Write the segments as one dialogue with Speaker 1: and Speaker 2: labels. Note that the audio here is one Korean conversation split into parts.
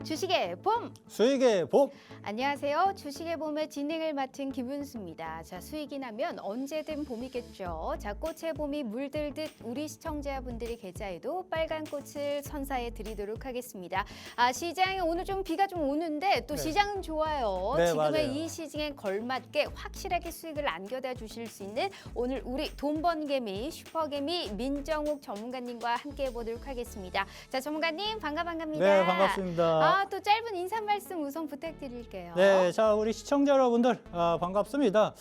Speaker 1: 주식의 봄!
Speaker 2: 수익의 봄!
Speaker 1: 안녕하세요. 주식의 봄의 진행을 맡은 김은수입니다. 자, 수익이 나면 언제든 봄이겠죠. 자, 꽃의 봄이 물들듯 우리 시청자분들이 계좌에도 빨간 꽃을 선사해 드리도록 하겠습니다. 시장에 오늘 좀 비가 좀 오는데 또
Speaker 2: 네.
Speaker 1: 시장은 좋아요.
Speaker 2: 네,
Speaker 1: 지금의
Speaker 2: 맞아요.
Speaker 1: 이 시장에 걸맞게 확실하게 수익을 안겨다 주실 수 있는 오늘 우리 돈번개미, 슈퍼개미 민정욱 전문가님과 함께 해보도록 하겠습니다. 자, 전문가님 반갑습니다.
Speaker 2: 네, 반갑습니다.
Speaker 1: 또 짧은 인사 말씀 우선 부탁드릴게요.
Speaker 2: 네, 자, 우리 시청자 여러분들 반갑습니다.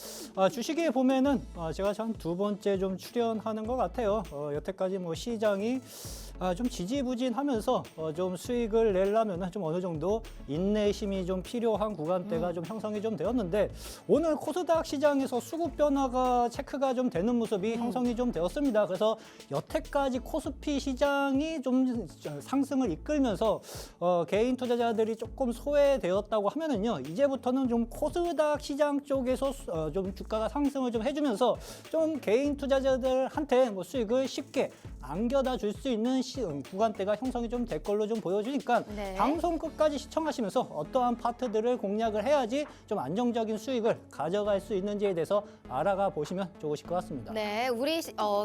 Speaker 2: 주식에 보면은 제가 한 두 번째 좀 출연하는 것 같아요. 여태까지 뭐 시장이 좀 지지부진하면서 좀 수익을 내려면은 좀 어느 정도 인내심이 좀 필요한 구간대가 좀 형성이 좀 되었는데 오늘 코스닥 시장에서 수급 변화가 체크가 좀 되는 모습이 형성이 좀 되었습니다. 그래서 여태까지 코스피 시장이 좀 상승을 이끌면서 개인 투자자들이 조금 소외되었다고 하면은요, 이제부터는 좀 코스닥 시장 쪽에서 좀 주가가 상승을 좀 해주면서 좀 개인 투자자들한테 뭐 수익을 쉽게 안겨다 줄 수 있는 구간대가 형성이 좀 될 걸로 좀 보여주니까
Speaker 1: 네.
Speaker 2: 방송 끝까지 시청하시면서 어떠한 파트들을 공략을 해야지 좀 안정적인 수익을 가져갈 수 있는지에 대해서 알아가 보시면 좋으실 것 같습니다.
Speaker 1: 네, 우리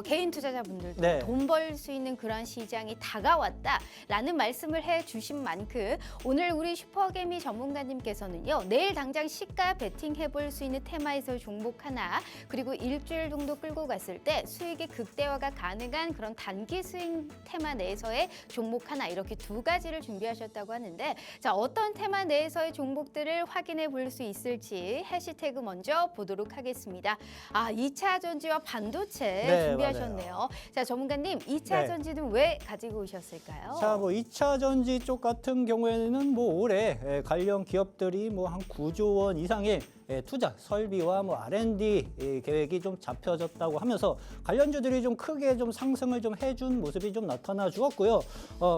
Speaker 1: 개인 투자자분들도
Speaker 2: 네.
Speaker 1: 돈 벌 수 있는 그런 시장이 다가왔다라는 말씀을 해주신 만큼 오늘 우리 슈퍼개미 전문가님께서는요, 내일 당장 시가 베팅해볼 수 있는 테마에서 종목 하나, 그리고 일주일 정도 끌고 갔을 때 수익의 극대화가 가능한 그런 단기 수익 테마 내에서의 종목 하나, 이렇게 두 가지를 준비하셨다고 하는데, 자, 어떤 테마 내에서의 종목들을 확인해 볼 수 있을지 해시태그 먼저 보도록 하겠습니다. 2차 전지와 반도체
Speaker 2: 네,
Speaker 1: 준비하셨네요. 자, 전문가님, 2차
Speaker 2: 네.
Speaker 1: 전지는 왜 가지고 오셨을까요?
Speaker 2: 자, 뭐 2차 전지 쪽 같은 경우에는 뭐 올해 관련 기업들이 뭐 한 9조 원 이상의 투자, 설비와 뭐 R&D 계획이 좀 잡혀졌다고 하면서 관련주들이 좀 크게 좀 상승을 좀 해준 모습이 좀 나타나 주었고요.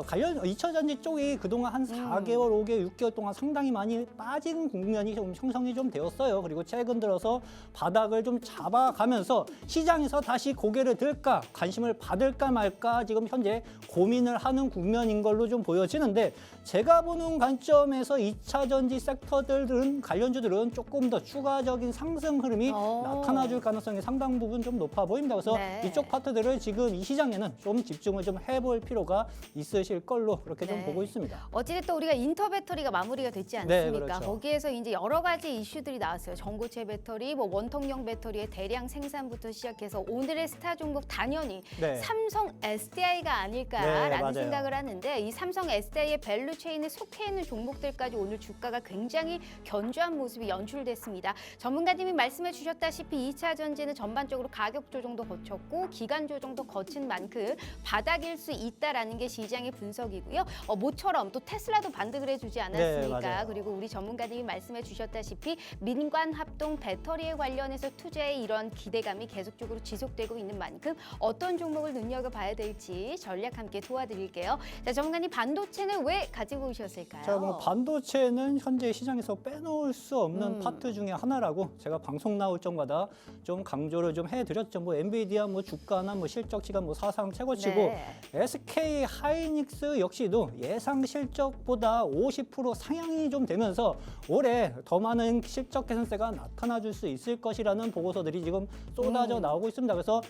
Speaker 2: 관련 2차 전지 쪽이 그동안 한 4개월, 5개월, 6개월 동안 상당히 많이 빠진 국면이 좀 형성이 좀 되었어요. 그리고 최근 들어서 바닥을 좀 잡아가면서 시장에서 다시 고개를 들까, 관심을 받을까 말까 지금 현재 고민을 하는 국면인 걸로 좀 보여지는데, 제가 보는 관점에서 2차 전지 섹터들은 관련주들은 조금 더 추가적인 상승 흐름이 나타나줄 가능성이 상당 부분 좀 높아 보입니다. 그래서
Speaker 1: 네.
Speaker 2: 이쪽 파트들을 지금 이 시장에는 좀 집중을 좀 해볼 필요가 있으실 걸로 그렇게 좀
Speaker 1: 네.
Speaker 2: 보고 있습니다.
Speaker 1: 어찌됐든 우리가 인터 배터리가 마무리가 됐지
Speaker 2: 네,
Speaker 1: 않습니까?
Speaker 2: 그렇죠.
Speaker 1: 거기에서 이제 여러 가지 이슈들이 나왔어요. 전고체 배터리, 뭐 원통형 배터리의 대량 생산부터 시작해서 오늘의 스타 종목 당연히
Speaker 2: 네.
Speaker 1: 삼성 SDI가 아닐까라는
Speaker 2: 네, 맞아요.
Speaker 1: 생각을 하는데, 이 삼성 SDI의 밸류 체인에 속해 있는 종목들까지 오늘 주가가 굉장히 견조한 모습이 연출됐습니다. 전문가님이 말씀해 주셨다시피 2차 전지는 전반적으로 가격 조정도 거쳤고 기간 조정도 거친 만큼 바닥일 수 있다라는 게 시장의 분석이고요. 모처럼 또 테슬라도 반등을 해주지 않았습니까?
Speaker 2: 네, 맞아요.
Speaker 1: 그리고 우리 전문가님이 말씀해 주셨다시피 민관 합동 배터리에 관련해서 투자의 이런 기대감이 계속적으로 지속되고 있는 만큼 어떤 종목을 눈여겨봐야 될지 전략 함께 도와드릴게요. 자, 전문가님, 반도체는 왜 가지고 오셨을까요?
Speaker 2: 자, 뭐 반도체는 현재 시장에서 빼놓을 수 없는 파트 중에 하나라고 제가 방송 나올 때마다 좀 강조를 좀 해드렸죠. 뭐 엔비디아 뭐 주가나 뭐 실적치가 뭐 사상 최고치고,
Speaker 1: 네.
Speaker 2: SK 하이닉스 역시도 예상 실적보다 50% 상향이 좀 되면서 올해 더 많은 실적 개선세가 나타나줄 수 있을 것이라는 보고서들이 지금 쏟아져 나오고 있습니다. 그래서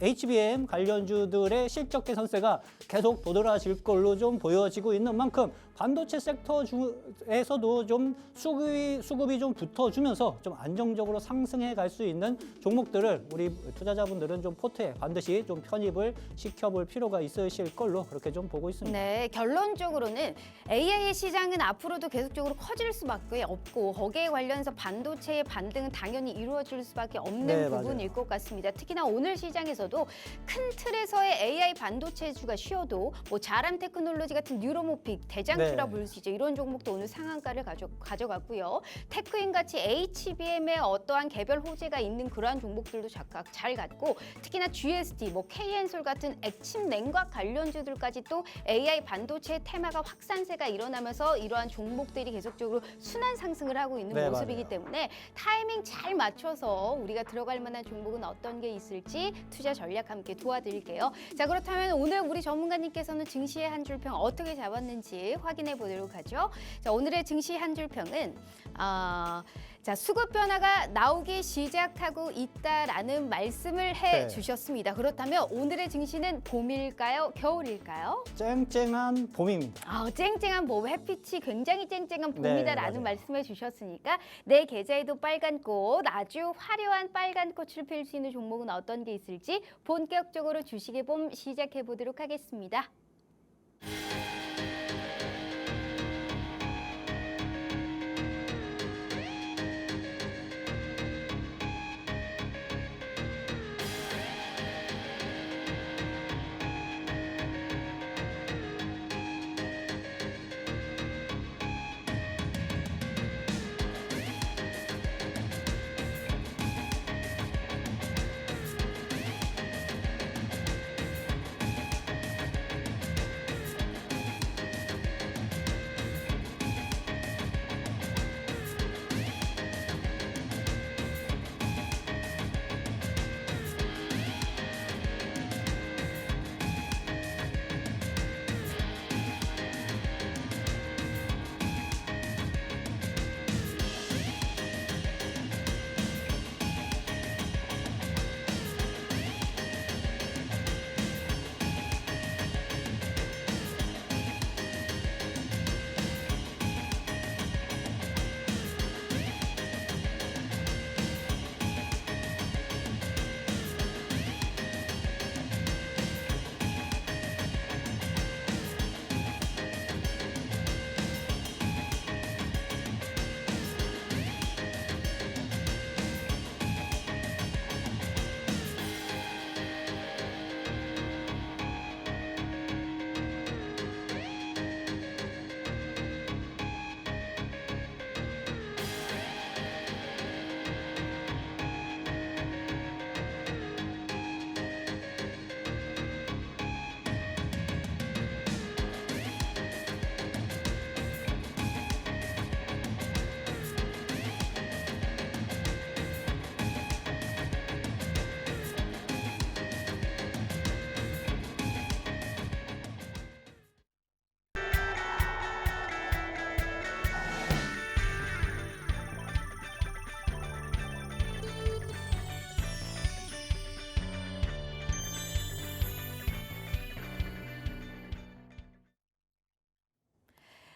Speaker 2: HBM 관련주들의 실적 개선세가 계속 도드라질 걸로 좀 보여지고 있는 만큼 반도체 섹터에서도 좀 수급이 좀 붙어주면서 좀 안정적으로 상승해 갈 수 있는 종목들을 우리 투자자분들은 좀 포트에 반드시 좀 편입을 시켜볼 필요가 있으실 걸로 그렇게 좀 보고 있습니다.
Speaker 1: 네, 결론적으로는 AI의 시장은 앞으로도 계속적으로 커질 수밖에 없고, 거기에 관련해서 반도체의 반등은 당연히 이루어질 수밖에 없는
Speaker 2: 네,
Speaker 1: 부분일 것 같습니다. 특히나 오늘 시장에서도 큰 틀에서의 AI 반도체주가 쉬어도 뭐 자람 테크놀로지 같은 뉴로모픽 대장주라
Speaker 2: 네.
Speaker 1: 볼 수 있죠. 이런 종목도 오늘 상한가를 가져갔고요. 테크인 같이 HBM의 어떠한 개별 호재가 있는 그러한 종목들도 각각 잘 갔고 특히나 GST, KN솔 같은 액침 냉각 관련주들까지 또 AI 반도체 테마가 확산세가 일어나면서 이러한 종목들이 계속적으로 순환 상승을 하고 있는
Speaker 2: 네,
Speaker 1: 모습이기
Speaker 2: 맞아요.
Speaker 1: 때문에 타이밍 잘 맞춰서 우리가 들어갈 만한 종목은 어떤 게 있을지 투자 전략 함께 도와드릴게요. 자, 그렇다면 오늘 우리 전문가님께서는 증시의 한 줄평 어떻게 잡았는지 확인해 보도록 하죠. 자, 오늘의 증시 한 줄평은 자, 수급 변화가 나오기 시작하고 있다라는 말씀을 해
Speaker 2: 네.
Speaker 1: 주셨습니다. 그렇다면 오늘의 증시는 봄일까요? 겨울일까요?
Speaker 2: 쨍쨍한 봄입니다.
Speaker 1: 쨍쨍한 봄, 햇빛이 굉장히 쨍쨍한
Speaker 2: 네,
Speaker 1: 봄이다라는
Speaker 2: 맞아요.
Speaker 1: 말씀을 주셨으니까 내 계좌에도 빨간 꽃, 아주 화려한 빨간 꽃을 필 수 있는 종목은 어떤 게 있을지 본격적으로 주식의 봄 시작해 보도록 하겠습니다.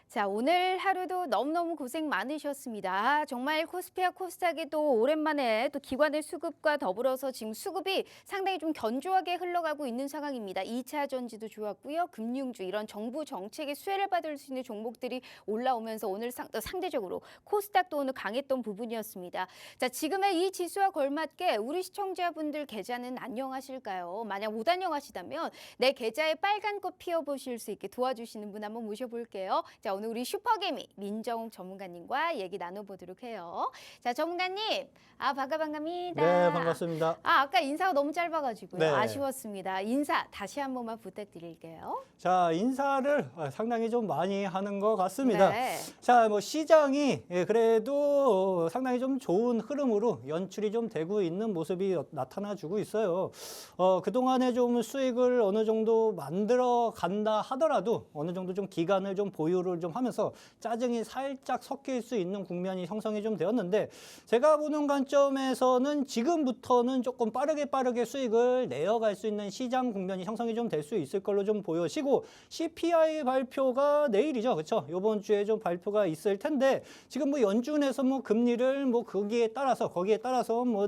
Speaker 1: 자, 오늘 하루도 너무너무 고생 많으셨습니다. 정말 코스피와 코스닥이 또 오랜만에 또 기관의 수급과 더불어서 지금 수급이 상당히 좀 견조하게 흘러가고 있는 상황입니다. 2차 전지도 좋았고요. 금융주 이런 정부 정책의 수혜를 받을 수 있는 종목들이 올라오면서 오늘 상대적으로 코스닥도 오늘 강했던 부분이었습니다. 자, 지금의 이 지수와 걸맞게 우리 시청자분들 계좌는 안녕하실까요? 만약 못 안녕하시다면 내 계좌에 빨간 꽃 피워보실 수 있게 도와주시는 분 한번 모셔볼게요. 자, 오늘 우리 슈퍼개미 민정욱 전문가님과 얘기 나눠보도록 해요. 자, 전문가님, 반갑습니다.
Speaker 2: 네, 반갑습니다.
Speaker 1: 아까 인사가 너무 짧아가지고요.
Speaker 2: 네.
Speaker 1: 아쉬웠습니다. 인사 다시 한 번만 부탁드릴게요.
Speaker 2: 자, 인사를 상당히 좀 많이 하는 것 같습니다.
Speaker 1: 네.
Speaker 2: 자, 시장이 그래도 상당히 좀 좋은 흐름으로 연출이 좀 되고 있는 모습이 나타나주고 있어요. 그동안에 좀 수익을 어느 정도 만들어 간다 하더라도 어느 정도 좀 기간을 좀 보유를 좀 하면서 짜증이 살짝 섞일 수 있는 국면이 형성이 좀 되었는데 제가 보는 관점에서는 지금부터는 조금 빠르게 수익을 내어갈 수 있는 시장 국면이 형성이 좀 될 수 있을 걸로 좀 보여지고 CPI 발표가 내일이죠. 그렇죠? 이번 주에 좀 발표가 있을 텐데 지금 연준에서 금리를 거기에 따라서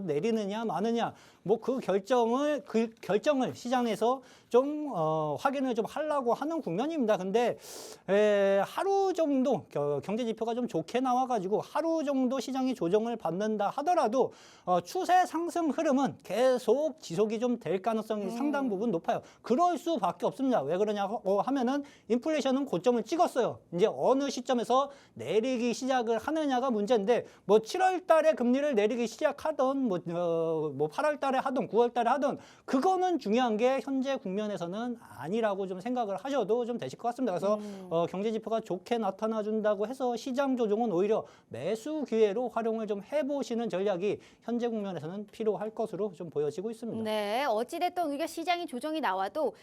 Speaker 2: 내리느냐 마느냐 뭐 그 결정을 시장에서 좀 확인을 좀 하려고 하는 국면입니다. 근데 하루 정도 경제 지표가 좀 좋게 나와가지고 하루 정도 시장이 조정을 받는다 하더라도 추세 상승 흐름은 계속 지속이 좀 될 가능성이 상당 부분 높아요. 그럴 수밖에 없습니다. 왜 그러냐고 하면은 인플레이션은 고점을 찍었어요. 이제 어느 시점에서 내리기 시작을 하느냐가 문제인데 뭐 7월 달에 금리를 내리기 시작하던 뭐 8월 달에 하던 9월 달에 하던 그거는 중요한 게 현재 국면에서는 아니라고 좀 생각을 하셔도 좀 되실 것 같습니다. 그래서 경제 지표가 좋게 나타나 준다고 해서 시장 조정은 오히려 매수 기회로 활용을 좀 해보시는 전략이 현재 국면에서는 필요할 것으로 좀 보여지고 있습니다.
Speaker 1: 네, 어찌됐든 우리가 시장이 조정이 나와도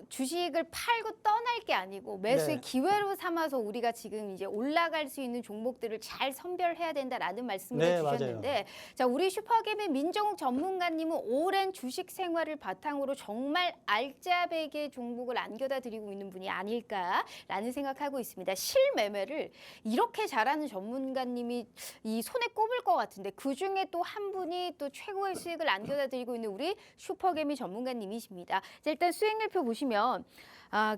Speaker 1: 주식을 팔고 떠날 게 아니고 매수의
Speaker 2: 네.
Speaker 1: 기회로 삼아서 우리가 지금 이제 올라갈 수 있는 종목들을 잘 선별해야 된다라는 말씀을
Speaker 2: 네,
Speaker 1: 해주셨는데, 자, 우리 슈퍼개미 민정욱 전문가님은 오랜 주식 생활을 바탕으로 정말 알짜배기의 종목을 안겨다 드리고 있는 분이 아닐까라는 생각하고 있습니다. 실매매를 이렇게 잘하는 전문가님이 이 손에 꼽을 것 같은데 그 중에 또 한 분이 또 최고의 수익을 안겨다 드리고 있는 우리 슈퍼개미 전문가님이십니다. 자, 일단 수익률표 보시면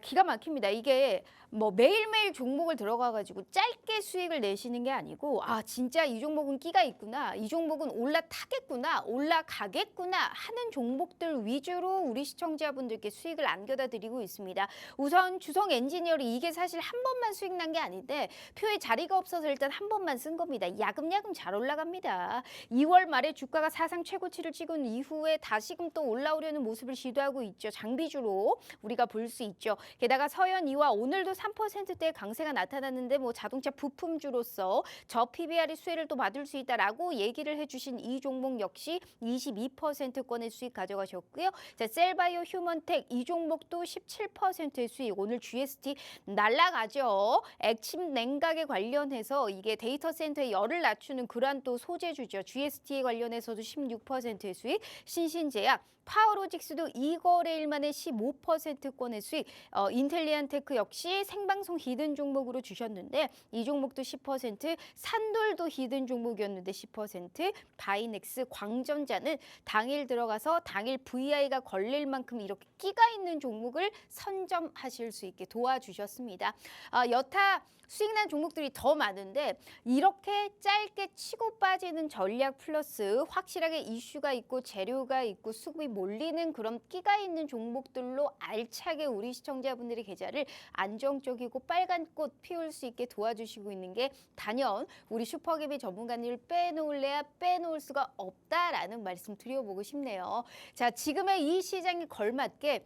Speaker 1: 기가 막힙니다. 이게 뭐 매일매일 종목을 들어가가지고 짧게 수익을 내시는 게 아니고 진짜 이 종목은 끼가 있구나, 이 종목은 올라타겠구나, 올라가겠구나 하는 종목들 위주로 우리 시청자분들께 수익을 안겨다 드리고 있습니다. 우선 주성 엔지니어링 이게 사실 한 번만 수익 난 게 아닌데 표에 자리가 없어서 일단 한 번만 쓴 겁니다. 야금야금 잘 올라갑니다. 2월 말에 주가가 사상 최고치를 찍은 이후에 다시금 또 올라오려는 모습을 시도하고 있죠. 장비주로 우리가 볼 수 있죠. 게다가 서현이와 오늘도 3%대 강세가 나타났는데 뭐 자동차 부품주로서 저 PBR이 수혜를 또 받을 수 있다라고 얘기를 해주신 이 종목 역시 22%권의 수익 가져가셨고요. 자, 셀바이오 휴먼텍 이 종목도 17%의 수익. 오늘 GST 날라가죠. 액침 냉각에 관련해서 이게 데이터 센터의 열을 낮추는 그러한 또 소재주죠. GST에 관련해서도 16%의 수익. 신신제약 파워로직스도 2거래일 만에 15%권의 수익, 인텔리안테크 역시 생방송 히든 종목으로 주셨는데 이 종목도 10%, 산돌도 히든 종목이었는데 10%, 바이넥스, 광전자는 당일 들어가서 당일 VI가 걸릴 만큼 이렇게 끼가 있는 종목을 선점하실 수 있게 도와주셨습니다. 여타 수익난 종목들이 더 많은데 이렇게 짧게 치고 빠지는 전략 플러스 확실하게 이슈가 있고 재료가 있고 수급이 몰리는 그런 끼가 있는 종목들로 알차게 우리 시청자분들의 계좌를 안정적이고 빨간 꽃 피울 수 있게 도와주시고 있는 게 단연 우리 슈퍼개미 전문가님을 빼놓을래야 빼놓을 수가 없다라는 말씀 드려보고 싶네요. 자, 지금의 이 시장에 걸맞게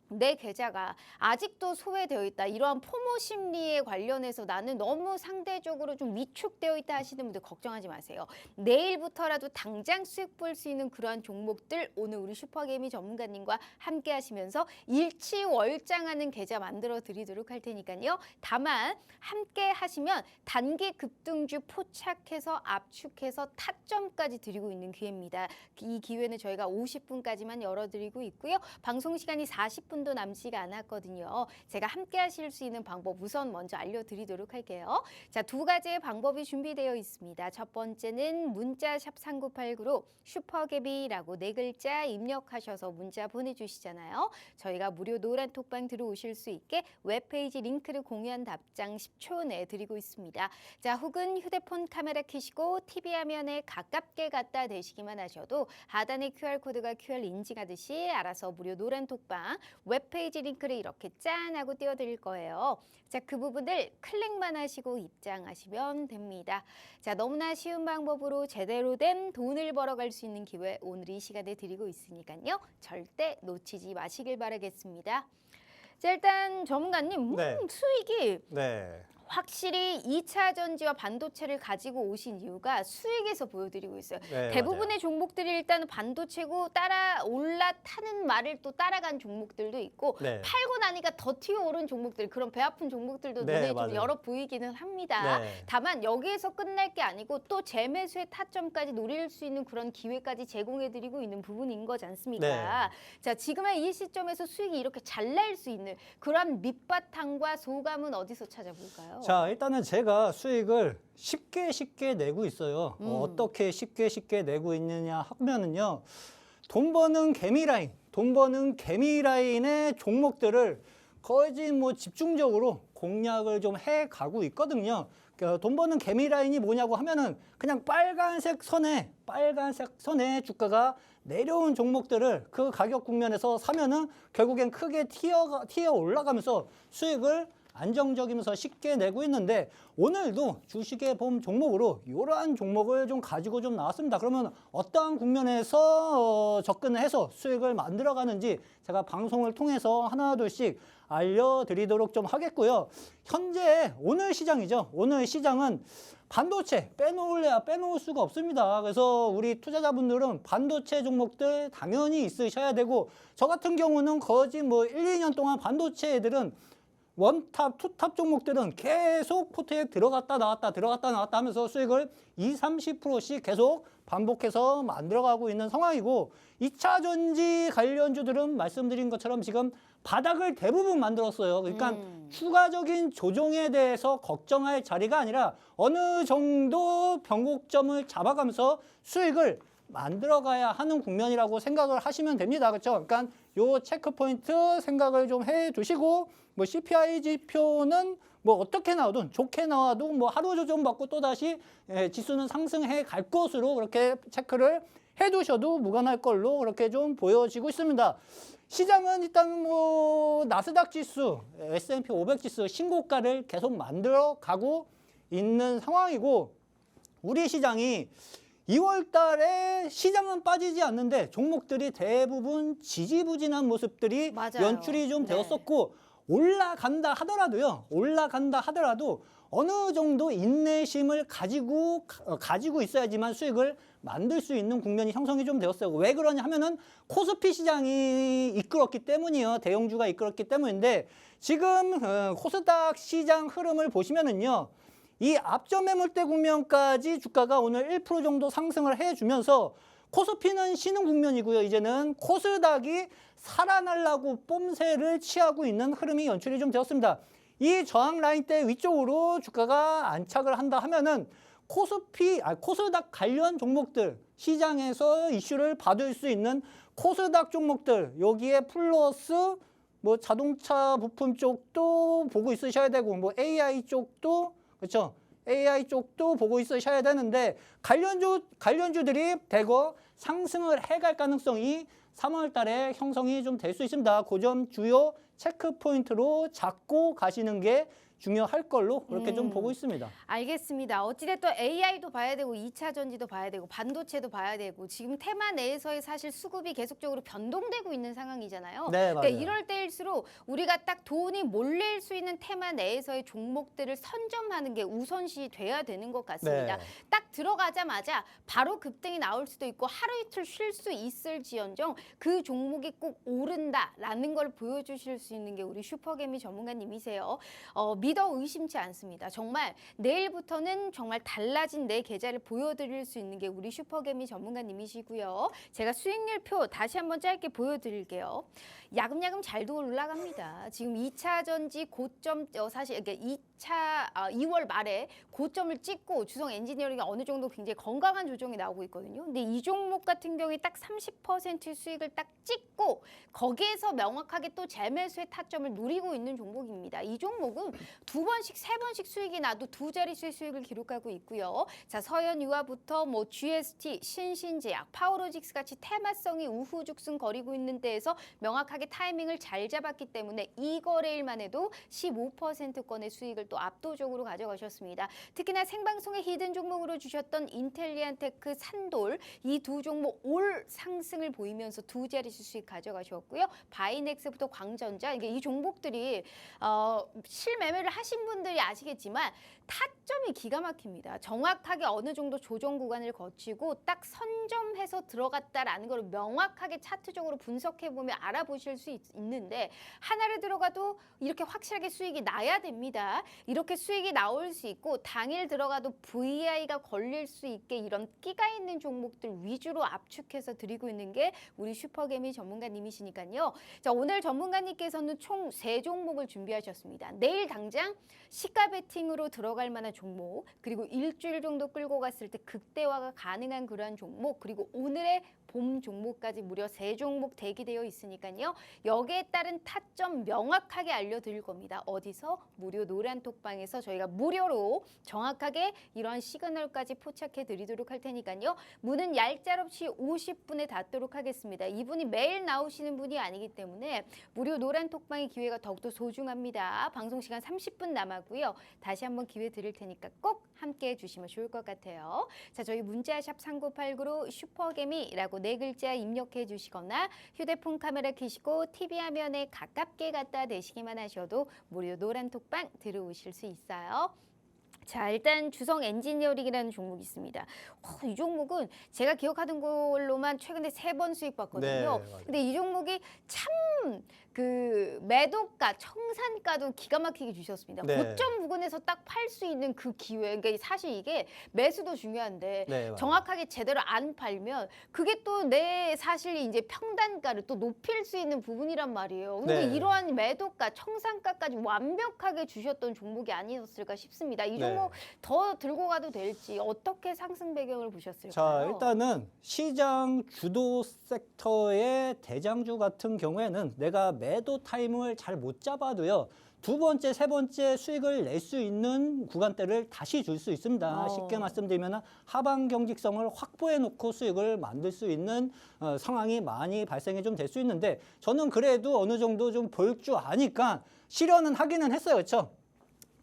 Speaker 1: 내 계좌가 아직도 소외되어 있다. 이러한 포모 심리에 관련해서 나는 너무 상대적으로 좀 위축되어 있다 하시는 분들 걱정하지 마세요. 내일부터라도 당장 수익 볼 수 있는 그러한 종목들 오늘 우리 슈퍼개미 전문가님과 함께 하시면서 일치월장하는 계좌 만들어 드리도록 할 테니까요. 다만 함께 하시면 단기 급등주 포착해서 압축해서 타점까지 드리고 있는 기회입니다. 이 기회는 저희가 50분까지만 열어드리고 있고요. 방송 시간이 40분 도 남지가 않았거든요. 제가 함께 하실 수 있는 방법 우선 먼저 알려드리도록 할게요. 자, 두 가지의 방법이 준비되어 있습니다. 첫 번째는 문자 샵 3989로 슈퍼개비라고 네 글자 입력하셔서 문자 보내주시잖아요. 저희가 무료 노란 톡방 들어오실 수 있게 웹페이지 링크를 공유한 답장 10초 내에 드리고 있습니다. 자, 혹은 휴대폰 카메라 켜시고 TV 화면에 가깝게 갖다 대시기만 하셔도 하단에 QR코드가 QR 인증하듯이 알아서 무료 노란 톡방 웹페이지 링크를 이렇게 짠 하고 띄워드릴 거예요. 자, 그 부분을 클릭만 하시고 입장하시면 됩니다. 자, 너무나 쉬운 방법으로 제대로 된 돈을 벌어갈 수 있는 기회 오늘 이 시간에 드리고 있으니까요. 절대 놓치지 마시길 바라겠습니다. 자, 일단 전문가님
Speaker 2: 네.
Speaker 1: 수익이
Speaker 2: 네.
Speaker 1: 확실히 2차 전지와 반도체를 가지고 오신 이유가 수익에서 보여드리고 있어요.
Speaker 2: 네,
Speaker 1: 대부분의
Speaker 2: 맞아요.
Speaker 1: 종목들이 일단은 반도체고 따라 올라타는 말을 또 따라간 종목들도 있고
Speaker 2: 네.
Speaker 1: 팔고 나니까 더 튀어오른 종목들, 그런 배 아픈 종목들도
Speaker 2: 네,
Speaker 1: 눈에 좀
Speaker 2: 맞아요.
Speaker 1: 열어 보이기는 합니다.
Speaker 2: 네.
Speaker 1: 다만 여기에서 끝날 게 아니고 또 재매수의 타점까지 노릴 수 있는 그런 기회까지 제공해드리고 있는 부분인 거지 않습니까? 자, 지금의 이 시점에서 수익이 이렇게 잘 날 수 있는 그런 밑바탕과 소감은 어디서 찾아볼까요?
Speaker 2: 자, 일단은 제가 수익을 쉽게 내고 있어요. 어떻게 쉽게 내고 있느냐 하면은요. 돈 버는 개미 라인의 종목들을 거의 뭐 집중적으로 공략을 좀 해가고 있거든요. 돈 버는 개미 라인이 뭐냐고 하면은 그냥 빨간색 선에 주가가 내려온 종목들을 그 가격 국면에서 사면은 결국엔 크게 튀어 올라가면서 수익을 안정적이면서 쉽게 내고 있는데 오늘도 주식의 봄 종목으로 이러한 종목을 좀 가지고 좀 나왔습니다. 그러면 어떠한 국면에서 접근을 해서 수익을 만들어 가는지 제가 방송을 통해서 하나둘씩 알려드리도록 좀 하겠고요. 현재 오늘 시장이죠. 오늘 시장은 반도체 빼놓을 수가 없습니다. 그래서 우리 투자자분들은 반도체 종목들 당연히 있으셔야 되고 저 같은 경우는 거의 뭐 1, 2년 동안 반도체 애들은 원탑, 투탑 종목들은 계속 포트에 들어갔다 나왔다 하면서 수익을 20, 30%씩 계속 반복해서 만들어가고 있는 상황이고 2차 전지 관련주들은 말씀드린 것처럼 지금 바닥을 대부분 만들었어요. 그러니까 추가적인 조정에 대해서 걱정할 자리가 아니라 어느 정도 변곡점을 잡아가면서 수익을 만들어가야 하는 국면이라고 생각을 하시면 됩니다. 그렇죠? 그러니까 요 체크 포인트 생각을 좀 해두시고 뭐 CPI 지표는 뭐 어떻게 나오든 좋게 나와도 뭐 하루 조정 받고 또 다시 지수는 상승해 갈 것으로 그렇게 체크를 해두셔도 무관할 걸로 그렇게 좀 보여지고 있습니다. 시장은 일단 뭐 나스닥 지수, S&P 500 지수 신고가를 계속 만들어 가고 있는 상황이고 우리 시장이 2월 달에 시장은 빠지지 않는데 종목들이 대부분 지지부진한 모습들이
Speaker 1: 맞아요.
Speaker 2: 연출이 좀
Speaker 1: 네.
Speaker 2: 되었었고 올라간다 하더라도 어느 정도 인내심을 가지고 있어야지만 수익을 만들 수 있는 국면이 형성이 좀 되었어요. 왜 그러냐 하면은 코스피 시장이 이끌었기 때문이에요. 대형주가 이끌었기 때문인데 지금 코스닥 시장 흐름을 보시면은요. 이 앞전 매물대 국면까지 주가가 오늘 1% 정도 상승을 해주면서 코스피는 쉬는 국면이고요. 이제는 코스닥이 살아나려고 뽐새를 취하고 있는 흐름이 연출이 좀 되었습니다. 이 저항 라인대 위쪽으로 주가가 안착을 한다 하면은 코스닥 관련 종목들 시장에서 이슈를 받을 수 있는 코스닥 종목들 여기에 플러스 뭐 자동차 부품 쪽도 보고 있으셔야 되고 뭐 AI 쪽도 그렇죠. AI 쪽도 보고 있으셔야 되는데 관련주들이 대거 상승을 해갈 가능성이 3월 달에 형성이 좀 될 수 있습니다. 그 점 주요 체크 포인트로 잡고 가시는 게 중요할 걸로 그렇게 좀 보고 있습니다.
Speaker 1: 알겠습니다. 어찌됐든 AI도 봐야 되고 2차 전지도 봐야 되고 반도체도 봐야 되고 지금 테마 내에서의 사실 수급이 계속적으로 변동되고 있는 상황이잖아요.
Speaker 2: 네, 맞아요.
Speaker 1: 그러니까 이럴 때일수록 우리가 딱 돈이 몰릴 수 있는 테마 내에서의 종목들을 선점하는 게 우선시 돼야 되는 것 같습니다.
Speaker 2: 네.
Speaker 1: 딱 들어가자마자 바로 급등이 나올 수도 있고 하루 이틀 쉴 수 있을지언정 그 종목이 꼭 오른다라는 걸 보여주실 수 있는 게 우리 슈퍼개미 전문가님이세요. 믿어 의심치 않습니다. 정말 내일부터는 정말 달라진 내 계좌를 보여드릴 수 있는 게 우리 슈퍼개미 전문가님이시고요. 제가 수익률 표 다시 한번 짧게 보여드릴게요. 야금야금 잘도 올라갑니다. 지금 2차 전지 고점 사실 이게 2월 말에 고점을 찍고 주성 엔지니어링이 어느 정도 굉장히 건강한 조정이 나오고 있거든요. 근데 이 종목 같은 경우에 딱 30% 수익을 딱 찍고 거기에서 명확하게 또 재매수의 타점을 노리고 있는 종목입니다. 이 종목은 2번씩 3번씩 수익이 나도 두 자릿수의 수익을 기록하고 있고요. 자, 서현유화부터 뭐 GST, 신신제약, 파워로직스 같이 테마성이 우후죽순 거리고 있는 데에서 명확하게 타이밍을 잘 잡았기 때문에 이 거래일만 해도 15%권의 수익을 또 압도적으로 가져가셨습니다. 특히나 생방송의 히든 종목으로 주셨던 인텔리안테크, 산돌 이 두 종목 올 상승을 보이면서 두 자릿수 수익 가져가셨고요. 바이넥스부터 광전자 이게 이 종목들이 실매매를 하신 분들이 아시겠지만 타점이 기가 막힙니다. 정확하게 어느 정도 조정 구간을 거치고 딱 선점해서 들어갔다라는 걸 명확하게 차트적으로 분석해보면 알아보실 수 있는데 하나를 들어가도 이렇게 확실하게 수익이 나야 됩니다. 이렇게 수익이 나올 수 있고 당일 들어가도 VI가 걸릴 수 있게 이런 끼가 있는 종목들 위주로 압축해서 드리고 있는 게 우리 슈퍼개미 전문가님이시니까요. 자, 오늘 전문가님께서는 총 3종목을 준비하셨습니다. 내일 당장 시가 베팅으로 들어갈 만한 종목, 그리고 일주일 정도 끌고 갔을 때 극대화가 가능한 그러한 종목, 그리고 오늘의 봄 종목까지 무려 3종목 대기되어 있으니까요. 여기에 따른 타점 명확하게 알려드릴 겁니다. 어디서? 무료 노란톡방에서 저희가 무료로 정확하게 이러한 시그널까지 포착해 드리도록 할 테니까요. 문은 얄짤없이 50분에 닫도록 하겠습니다. 이분이 매일 나오시는 분이 아니기 때문에 무료 노란톡방의 기회가 더욱더 소중합니다. 방송 시간 30분 남았고요. 다시 한번 기회 드릴 테니까 꼭 함께해 주시면 좋을 것 같아요. 자, 저희 문자샵 3989로 슈퍼개미라고 4글자 입력해 주시거나 휴대폰 카메라 켜시고 TV 화면에 가깝게 갖다 대시기만 하셔도 무료 노란톡방 들어오실 수 있어요. 자, 일단 주성 엔지니어링이라는 종목이 있습니다. 이 종목은 제가 기억하던 걸로만 최근에 3번 수익 봤거든요.
Speaker 2: 네,
Speaker 1: 근데 이 종목이 참 그 매도가, 청산가도 기가 막히게 주셨습니다.
Speaker 2: 네.
Speaker 1: 고점 부근에서 딱 팔 수 있는 그 기회. 그러니까 사실 이게 매수도 중요한데
Speaker 2: 네, 맞아요.
Speaker 1: 정확하게 제대로 안 팔면 그게 또 내 사실 이제 평단가를 또 높일 수 있는 부분이란 말이에요. 근데
Speaker 2: 네.
Speaker 1: 이러한 매도가, 청산가까지 완벽하게 주셨던 종목이 아니었을까 싶습니다. 이 종목 더 들고 가도 될지 어떻게 상승 배경을 보셨을까요?
Speaker 2: 자, 일단은 시장 주도 섹터의 대장주 같은 경우에는 내가 매도 타임을 잘 못 잡아도요. 2번째, 3번째 수익을 낼 수 있는 구간대를 다시 줄 수 있습니다. 쉽게 말씀드리면 하방 경직성을 확보해 놓고 수익을 만들 수 있는 상황이 많이 발생이 좀 될 수 있는데 저는 그래도 어느 정도 좀 볼 줄 아니까 실현은 하기는 했어요. 그렇죠?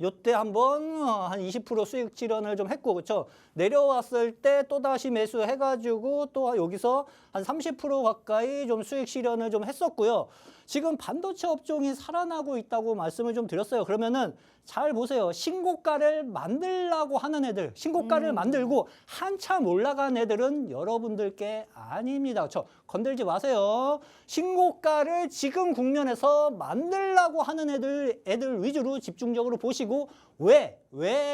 Speaker 2: 요때 한번 한 20% 수익 실현을 좀 했고, 그렇죠? 내려왔을 때 또다시 매수해가지고 또 여기서 한 30% 가까이 좀 수익 실현을 좀 했었고요. 지금 반도체 업종이 살아나고 있다고 말씀을 좀 드렸어요. 그러면은 잘 보세요. 신고가를 만들려고 하는 애들, 신고가를 만들고 한참 올라간 애들은 여러분들께 아닙니다. 그렇죠? 건들지 마세요. 신고가를 지금 국면에서 만들려고 하는 애들 위주로 집중적으로 보시고 왜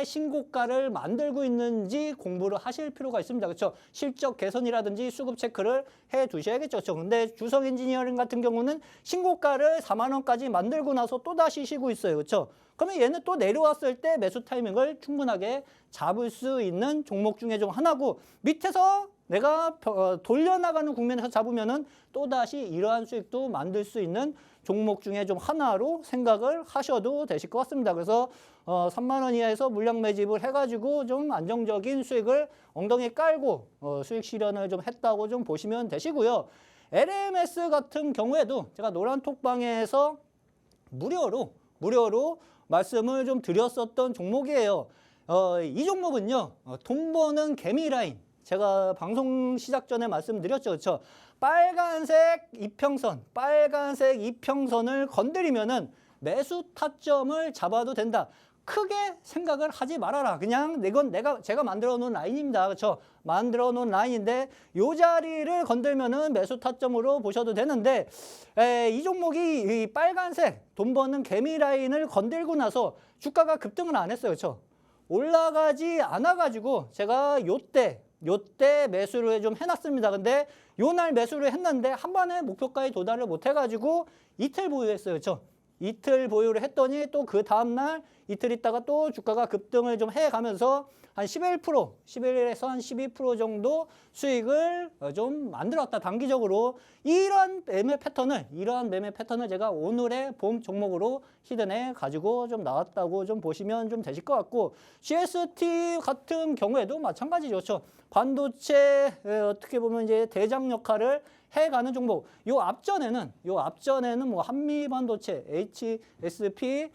Speaker 2: 신고가를 만들고 있는지 공부를 하실 필요가 있습니다. 그렇죠? 실적 개선이라든지 수급 체크를 해 두셔야겠죠. 그렇죠? 근데 주성 엔지니어링 같은 경우는 신고가를 4만 원까지 만들고 나서 또다시 쉬고 있어요. 그렇죠? 그러면 얘는 또 내려왔을 때 매수 타이밍을 충분하게 잡을 수 있는 종목 중에 좀 하나고 밑에서 내가 돌려나가는 국면에서 잡으면은 또다시 이러한 수익도 만들 수 있는 종목 중에 좀 하나로 생각을 하셔도 되실 것 같습니다. 그래서 3만 원 이하에서 물량 매집을 해가지고 좀 안정적인 수익을 엉덩이에 깔고 수익 실현을 좀 했다고 좀 보시면 되시고요. LMS 같은 경우에도 제가 노란톡방에서 무료로 말씀을 좀 드렸었던 종목이에요. 이 종목은요, 돈 버는 개미 라인. 제가 방송 시작 전에 말씀드렸죠. 그렇죠? 빨간색 이평선을 건드리면은 매수 타점을 잡아도 된다. 크게 생각을 하지 말아라. 그냥 이건 제가 만들어 놓은 라인입니다. 그렇죠? 만들어 놓은 라인인데 요 자리를 건들면은 매수 타점으로 보셔도 되는데 이 종목이 이 빨간색 돈 버는 개미 라인을 건들고 나서 주가가 급등을 안 했어요. 그렇죠? 올라가지 않아 가지고 제가 요때 매수를 좀 해놨습니다. 근데 요 날 매수를 했는데 한 번에 목표가에 도달을 못 해가지고 이틀 보유했어요. 그렇죠? 이틀 보유를 했더니 또 그 다음날 이틀 있다가 또 주가가 급등을 좀 해가면서 한 11에서 한 12% 정도 수익을 좀 만들었다. 단기적으로 이러한 매매 패턴을 제가 오늘의 봄 종목으로 히든에 가지고 좀 나왔다고 좀 보시면 좀 되실 것 같고 GST 같은 경우에도 마찬가지죠. 그렇죠? 반도체 어떻게 보면 이제 대장 역할을 해가는 종목. 요 앞전에는 뭐 한미반도체, HSP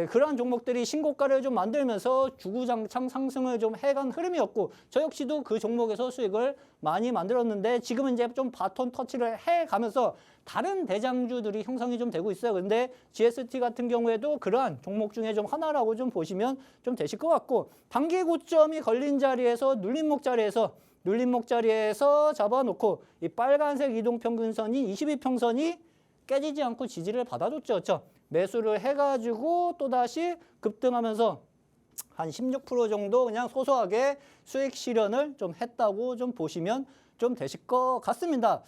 Speaker 2: 그러한 종목들이 신고가를 좀 만들면서 주구장창 상승을 좀 해간 흐름이었고 저 역시도 그 종목에서 수익을 많이 만들었는데 지금은 이제 좀 바톤 터치를 해가면서 다른 대장주들이 형성이 좀 되고 있어요. 근데 GST 같은 경우에도 그러한 종목 중에 좀 하나라고 좀 보시면 좀 되실 것 같고 단기 고점이 걸린 자리에서 눌림목 자리에서 잡아놓고 이 빨간색 이동평균선이 22평선이 깨지지 않고 지지를 받아줬죠. 그렇죠? 매수를 해가지고 또다시 급등하면서 한 16% 정도 그냥 소소하게 수익 실현을 좀 했다고 좀 보시면 좀 되실 것 같습니다.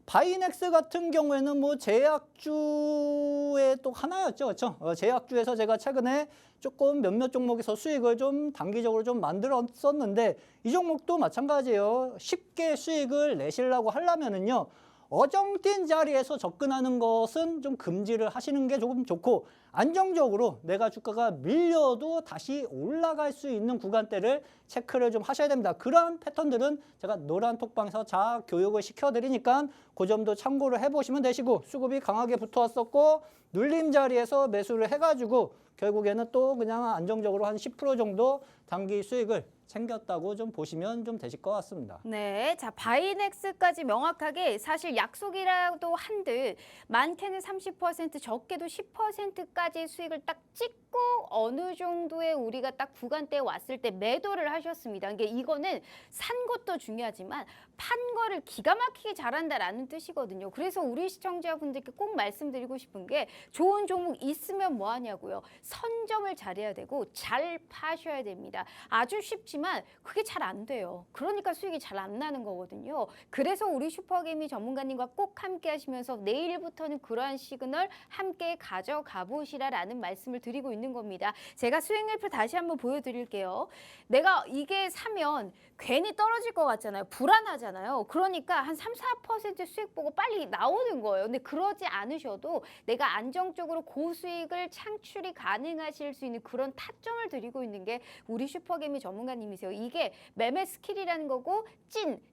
Speaker 2: 바이넥스 같은 경우에는 뭐 제약주의 또 하나였죠, 그렇죠? 제약주에서 제가 최근에 조금 몇몇 종목에서 수익을 좀 단기적으로 좀 만들었었는데 이 종목도 마찬가지예요. 쉽게 수익을 내시려고 하려면은요. 어정뛴 자리에서 접근하는 것은 좀 금지를 하시는 게 조금 좋고 안정적으로 내가 주가가 밀려도 다시 올라갈 수 있는 구간대를 체크를 좀 하셔야 됩니다. 그런 패턴들은 제가 노란 톡방에서 자 교육을 시켜드리니까 그 점도 참고를 해보시면 되시고 수급이 강하게 붙어왔었고 눌림 자리에서 매수를 해가지고 결국에는 또 그냥 안정적으로 한 10% 정도 단기 수익을 챙겼다고 좀 보시면 좀 되실 것 같습니다.
Speaker 1: 네, 자 바이넥스까지 명확하게 사실 약속이라도 한들 많게는 30% 적게도 10%까지 수익을 딱 찍고 어느 정도의 우리가 딱 구간대에 왔을 때 매도를 하셨습니다. 그러니까 이거는 산 것도 중요하지만 판 거를 기가 막히게 잘한다라는 뜻이거든요. 그래서 우리 시청자분들께 꼭 말씀드리고 싶은 게 좋은 종목 있으면 뭐 하냐고요. 선점을 잘해야 되고 잘 파셔야 됩니다. 아주 쉽지만 그게 잘 안 돼요. 그러니까 수익이 잘 안 나는 거거든요. 그래서 우리 슈퍼개미 전문가님과 꼭 함께 하시면서 내일부터는 그러한 시그널 함께 가져가 보시라라는 말씀을 드리고 있는 겁니다. 제가 수익률표 다시 한번 보여드릴게요. 내가 이게 사면 괜히 떨어질 것 같잖아요. 불안하잖아요. 그러니까 한 3, 4% 수익 보고 빨리 나오는 거예요. 근데 그러지 않으셔도 내가 안정적으로 고수익을 창출이 가능하실 수 있는 그런 타점을 드리고 있는 게 우리 슈퍼개미 전문가님이세요. 이게 매매 스킬이라는 거고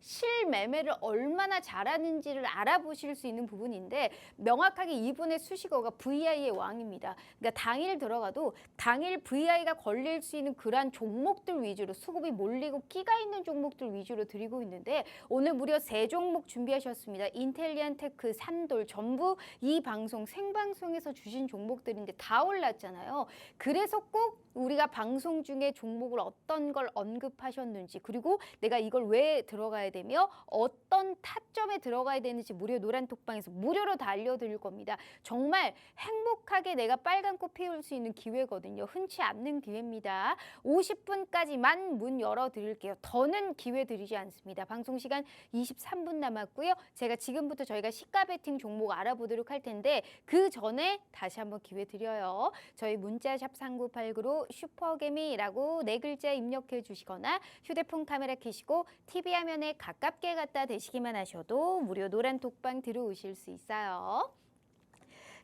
Speaker 1: 실매매를 얼마나 잘하는지를 알아보실 수 있는 부분인데 명확하게 이분의 수식어가 VI의 왕입니다. 그러니까 당일 들어가도 당일 VI가 걸릴 수 있는 그러한 종목들 위주로 수급이 몰리고 끼가 있는 종목들 위주로 드리고 있는데 오늘 무려 3종목 준비하셨습니다. 인텔리안 테크, 산돌 전부 이 방송 생방송에서 주신 종목들인데 다 올랐잖아요. 그래서 꼭 우리가 방송 중에 종목을 어떤 걸 언급하셨는지 그리고 내가 이걸 왜 들어가야 되며 어떤 타점에 들어가야 되는지 무료 노란 톡방에서 무료로 다 알려드릴 겁니다. 정말 행복하게 내가 빨간 꽃 피울 수 있는 기회거든요. 흔치 않는 기회입니다. 50분까지만 문 열어드릴게요. 더는 기회 드리지 않습니다. 방송 시간 23분 남았고요. 제가 지금부터 저희가 시가 베팅 종목 알아보도록 할 텐데 그 전에 다시 한번 기회 드려요. 저희 문자샵 3989로 슈퍼개미라고 4글자 입력해 주시거나 휴대폰 카메라 켜시고 TV 화면에 가깝게 갖다 대시기만 하셔도 무료 노란 톡방 들어오실 수 있어요.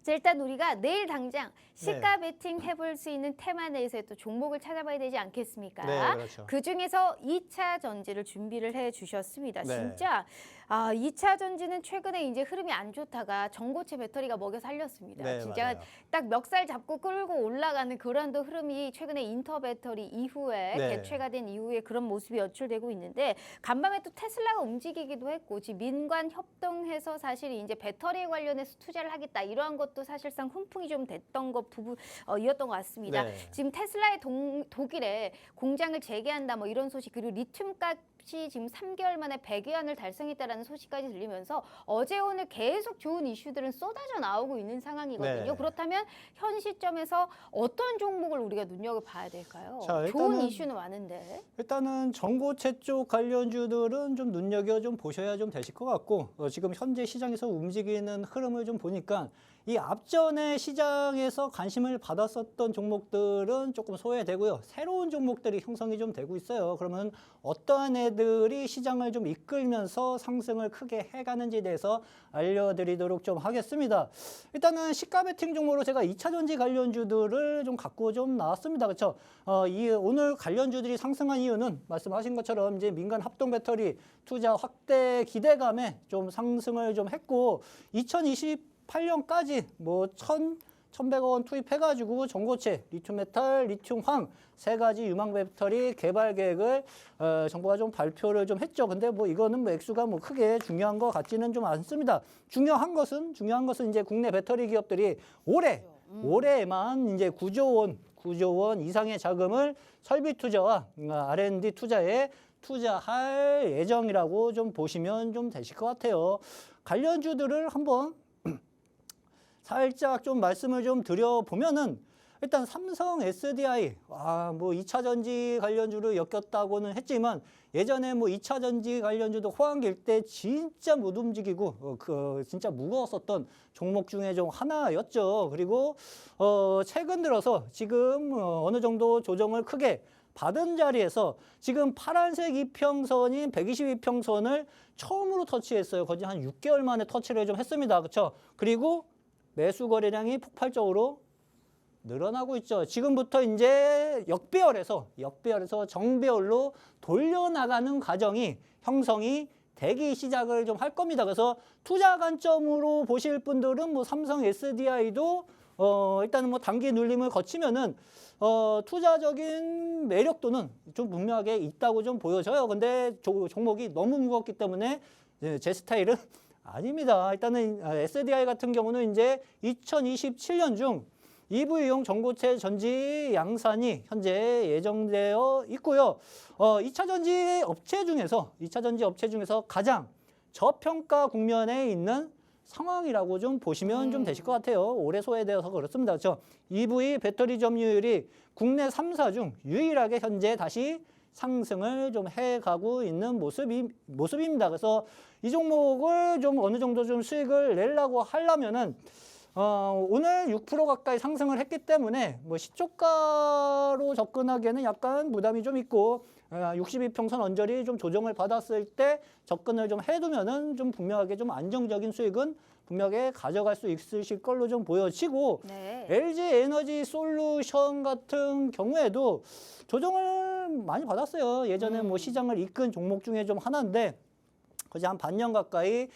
Speaker 1: 자, 일단 우리가 내일 당장 시가 베팅 해볼 수 있는 테마 내에서의 또 종목을 찾아봐야 되지 않겠습니까?
Speaker 2: 네, 그렇죠.
Speaker 1: 그중에서 2차 전지를 준비를 해 주셨습니다.
Speaker 2: 네.
Speaker 1: 진짜 2차 전지는 최근에 이제 흐름이 안 좋다가 전고체 배터리가 먹여 살렸습니다.
Speaker 2: 네,
Speaker 1: 진짜
Speaker 2: 맞아요.
Speaker 1: 딱 멱살 잡고 끌고 올라가는 그런 또 흐름이 최근에 인터 배터리 이후에
Speaker 2: 네.
Speaker 1: 개최가 된 이후에 그런 모습이 연출되고 있는데 간밤에 또 테슬라가 움직이기도 했고 지금 민관 협동해서 사실 이제 배터리에 관련해서 투자를 하겠다 이러한 것도 사실상 훈풍이 좀 됐던 것 부분이었던 것 같습니다.
Speaker 2: 네.
Speaker 1: 지금 테슬라의 독일에 공장을 재개한다 뭐 이런 소식 그리고 리튬 값이 지금 3개월 만에 100위안을 달성했다라는 소식까지 들리면서 어제 오늘 계속 좋은 이슈들은 쏟아져 나오고 있는 상황이거든요.
Speaker 2: 네.
Speaker 1: 그렇다면 현 시점에서 어떤 종목을 우리가 눈여겨봐야 될까요?
Speaker 2: 자,
Speaker 1: 좋은
Speaker 2: 일단은
Speaker 1: 이슈는 많은데.
Speaker 2: 일단은 전고체 쪽 관련주들은 좀 눈여겨 좀 보셔야 좀 되실 것 같고 지금 현재 시장에서 움직이는 흐름을 좀 보니까 이 앞전에 시장에서 관심을 받았었던 종목들은 조금 소외되고요. 새로운 종목들이 형성이 좀 되고 있어요. 그러면 어떠한 애들이 시장을 좀 이끌면서 상승을 크게 해가는지에 대해서 알려드리도록 좀 하겠습니다. 일단은 시가 베팅 종목으로 제가 2차 전지 관련주들을 좀 갖고 좀 나왔습니다. 그렇죠? 오늘 관련주들이 상승한 이유는 말씀하신 것처럼 이제 민간 합동 배터리 투자 확대 기대감에 좀 상승을 좀 했고 2028년까지 뭐 1,100억 원 투입해가지고 전고체, 리튬 메탈, 리튬 황 세 가지 유망 배터리 개발 계획을 정부가 좀 발표를 좀 했죠. 근데 뭐 이거는 뭐 액수가 뭐 크게 중요한 것 같지는 좀 않습니다. 중요한 것은 이제 국내 배터리 기업들이 올해만 이제 9조 원 이상의 자금을 설비 투자와 R&D 투자에 투자할 예정이라고 좀 보시면 좀 되실 것 같아요. 관련주들을 한번 살짝 좀 말씀을 좀 드려보면은 일단 삼성 SDI, 뭐 2차 전지 관련주로 엮였다고는 했지만 예전에 뭐 2차 전지 관련주도 호황기일 때 진짜 못 움직이고 진짜 무거웠었던 종목 중에 좀 하나였죠. 그리고 최근 들어서 지금 어느 정도 조정을 크게 받은 자리에서 지금 파란색 이평선인 122평선을 처음으로 터치했어요. 거의 한 6개월 만에 터치를 좀 했습니다. 그렇죠? 그리고 매수 거래량이 폭발적으로 늘어나고 있죠. 지금부터 이제 역배열에서 정배열로 돌려나가는 과정이 형성이 되기 시작을 좀 할 겁니다. 그래서 투자 관점으로 보실 분들은 뭐 삼성 SDI도 일단은 뭐 단기 눌림을 거치면은 투자적인 매력도는 좀 분명하게 있다고 좀 보여져요. 근데 종목이 너무 무겁기 때문에 제 스타일은 아닙니다. 일단은 SDI 같은 경우는 이제 2027년 중 EV용 전고체 전지 양산이 현재 예정되어 있고요. 2차 전지 업체 중에서 가장 저평가 국면에 있는 상황이라고 좀 보시면 좀 되실 것 같아요. 올해 소외되어서 그렇습니다. 그렇죠? EV 배터리 점유율이 국내 3사 중 유일하게 현재 다시 상승을 좀 해가고 있는 모습입니다. 그래서 이 종목을 좀 어느 정도 좀 수익을 내려고 하려면은 오늘 6% 가까이 상승을 했기 때문에 뭐 시초가로 접근하기에는 약간 부담이 좀 있고 62평선 언저리 좀 조정을 받았을 때 접근을 좀 해두면은 좀 분명하게 좀 안정적인 수익은 분명하게 가져갈 수 있으실 걸로 좀 보여지고
Speaker 1: 네.
Speaker 2: LG 에너지 솔루션 같은 경우에도 조정을 많이 받았어요. 예전에 뭐 시장을 이끈 종목 중에 좀 하나인데 거의 한 반년 가까이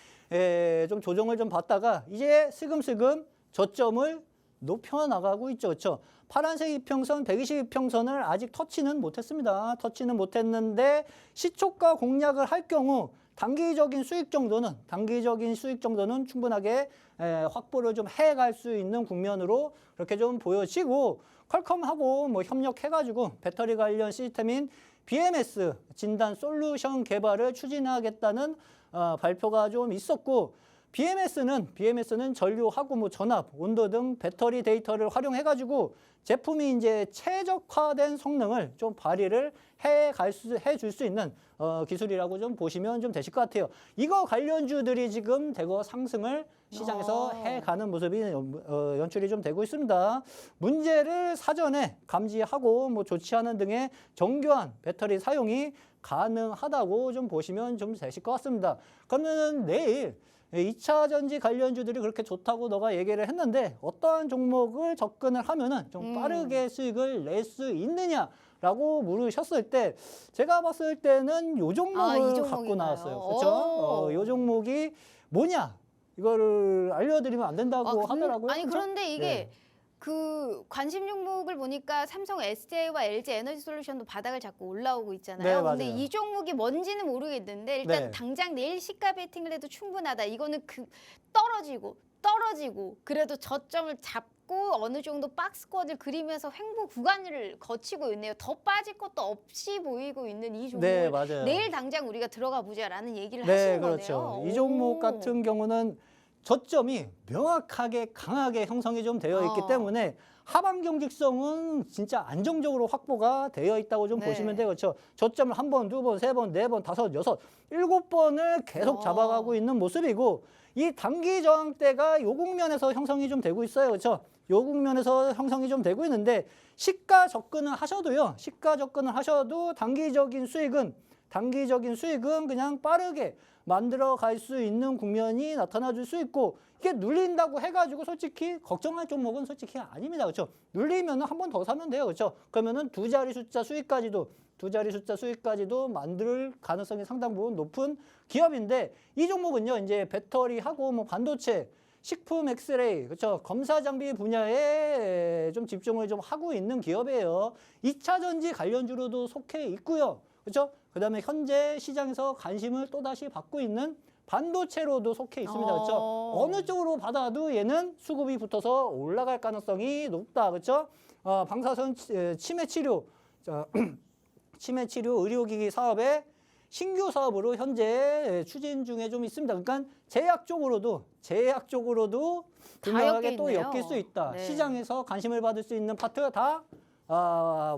Speaker 2: 좀 조정을 좀 받다가 이제 슬금슬금 저점을 높여나가고 있죠. 그렇죠? 파란색 이평선, 122평선을 아직 터치는 못했습니다. 터치는 못했는데 시초가 공략을 할 경우 단기적인 수익 정도는 충분하게 확보를 좀 해갈 수 있는 국면으로 그렇게 좀 보여지고 퀄컴하고 뭐 협력해가지고 배터리 관련 시스템인 BMS 진단 솔루션 개발을 추진하겠다는 발표가 좀 있었고 BMS는 전류하고 뭐 전압, 온도 등 배터리 데이터를 활용해가지고 제품이 이제 최적화된 성능을 좀 발휘를 해줄 수 있는 기술이라고 좀 보시면 좀 되실 것 같아요. 이거 관련주들이 지금 대거 상승을 시장에서 해가는 모습이 연출이 좀 되고 있습니다. 문제를 사전에 감지하고 뭐 조치하는 등의 정교한 배터리 사용이 가능하다고 좀 보시면 좀 되실 것 같습니다. 그러면 내일 2차 전지 관련주들이 그렇게 좋다고 너가 얘기를 했는데 어떠한 종목을 접근을 하면은 좀 빠르게 수익을 낼 수 있느냐라고 물으셨을 때 제가 봤을 때는 요 종목을 갖고 나왔어요. 그렇죠? 요 종목이 뭐냐? 이거를 알려드리면 안 된다고 하더라고요.
Speaker 1: 아니
Speaker 2: 그렇죠?
Speaker 1: 그런데 이게
Speaker 2: 네.
Speaker 1: 그 관심 종목을 보니까 삼성 SDI와 LG 에너지 솔루션도 바닥을 잡고 올라오고 있잖아요.
Speaker 2: 네,
Speaker 1: 근데
Speaker 2: 맞아요.
Speaker 1: 이 종목이 뭔지는 모르겠는데 일단
Speaker 2: 네.
Speaker 1: 당장 내일 시가 베팅을 해도 충분하다. 이거는 떨어지고 그래도 저점을 잡고 어느 정도 박스권을 그리면서 횡보 구간을 거치고 있네요. 더 빠질 것도 없이 보이고 있는 이 종목을
Speaker 2: 네, 맞아요.
Speaker 1: 내일 당장 우리가 들어가 보자라는 얘기를
Speaker 2: 네,
Speaker 1: 하시는
Speaker 2: 그렇죠.
Speaker 1: 거네요.
Speaker 2: 이 종목
Speaker 1: 오.
Speaker 2: 같은 경우는 저점이 명확하게 강하게 형성이 좀 되어 있기 때문에 하방 경직성은 진짜 안정적으로 확보가 되어 있다고 좀
Speaker 1: 네.
Speaker 2: 보시면 돼요. 그렇죠? 저점을 한 번, 두 번, 세 번, 네 번, 다섯, 여섯, 7번을 계속 잡아가고 있는 모습이고 이 단기 저항대가 요 국면에서 형성이 좀 되고 있어요. 그렇죠? 요 국면에서 형성이 좀 되고 있는데 시가 접근을 하셔도요. 시가 접근을 하셔도 단기적인 수익은 그냥 빠르게 만들어 갈 수 있는 국면이 나타나 줄 수 있고 이게 눌린다고 해가지고 솔직히 걱정할 종목은 솔직히 아닙니다. 그렇죠? 눌리면 한 번 더 사면 돼요. 그렇죠? 그러면은 두 자리 숫자 수익까지도 만들 가능성이 상당 부분 높은 기업인데 이 종목은요. 이제 배터리하고 뭐 반도체 식품 엑스레이, 그렇죠? 검사 장비 분야에 좀 집중을 좀 하고 있는 기업이에요. 2차 전지 관련주로도 속해 있고요. 그렇죠? 그다음에 현재 시장에서 관심을 또다시 받고 있는 반도체로도 속해 있습니다. 그렇죠? 어느 쪽으로 받아도 얘는 수급이 붙어서 올라갈 가능성이 높다. 그렇죠? 방사선 치매 치료 의료기기 사업에 신규 사업으로 현재 추진 중에 좀 있습니다. 그러니까 제약 쪽으로도 분명하게 또 엮일 수 있다.
Speaker 1: 네.
Speaker 2: 시장에서 관심을 받을 수 있는 파트가 다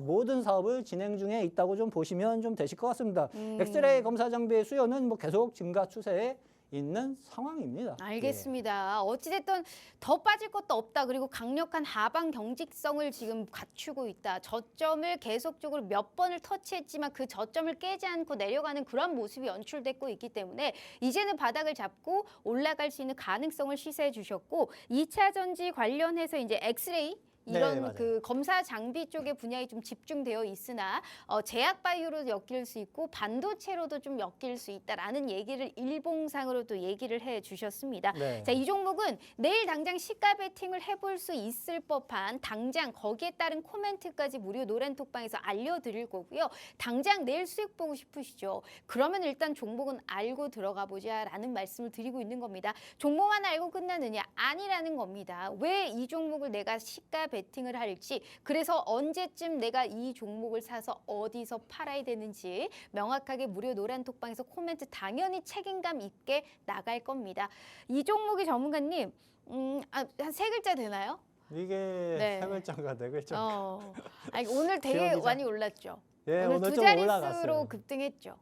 Speaker 2: 모든 사업을 진행 중에 있다고 좀 보시면 좀 되실 것 같습니다. 엑스레이 검사 장비의 수요는 뭐 계속 증가 추세에 있는 상황입니다.
Speaker 1: 알겠습니다. 어찌됐든 더 빠질 것도 없다. 그리고 강력한 하방 경직성을 지금 갖추고 있다. 저점을 계속적으로 몇 번을 터치했지만 그 저점을 깨지 않고 내려가는 그런 모습이 연출되고 있기 때문에 이제는 바닥을 잡고 올라갈 수 있는 가능성을 시사해 주셨고 2차 전지 관련해서 이제 엑스레이 이런
Speaker 2: 맞아요.
Speaker 1: 그 검사 장비 쪽의 분야에 좀 집중되어 있으나 제약 바이오로도 엮일 수 있고 반도체로도 좀 엮일 수 있다라는 얘기를 일봉상으로 또 얘기를 해 주셨습니다.
Speaker 2: 네.
Speaker 1: 자, 이 종목은 내일 당장 시가 베팅을 해볼 수 있을 법한 당장 거기에 따른 코멘트까지 무료 노란톡방에서 알려드릴 거고요. 당장 내일 수익 보고 싶으시죠? 그러면 일단 종목은 알고 들어가 보자라는 말씀을 드리고 있는 겁니다. 종목만 알고 끝나느냐? 아니라는 겁니다. 왜 이 종목을 내가 시가 베팅을 할지, 그래서 언제쯤 내가 이 종목을 사서 어디서 팔아야 되는지 명확하게 무료 노란톡방에서 코멘트 당연히 책임감 있게 나갈 겁니다. 이 종목의 전문가님, 한 3글자 되나요?
Speaker 2: 이게
Speaker 1: 네.
Speaker 2: 3글자인가 4글자.
Speaker 1: 아니, 오늘 되게
Speaker 2: 기억이 잘-
Speaker 1: 많이 올랐죠.
Speaker 2: 예,
Speaker 1: 오늘
Speaker 2: 오늘
Speaker 1: 두
Speaker 2: 좀
Speaker 1: 자릿수로
Speaker 2: 올라갔어요.
Speaker 1: 급등했죠.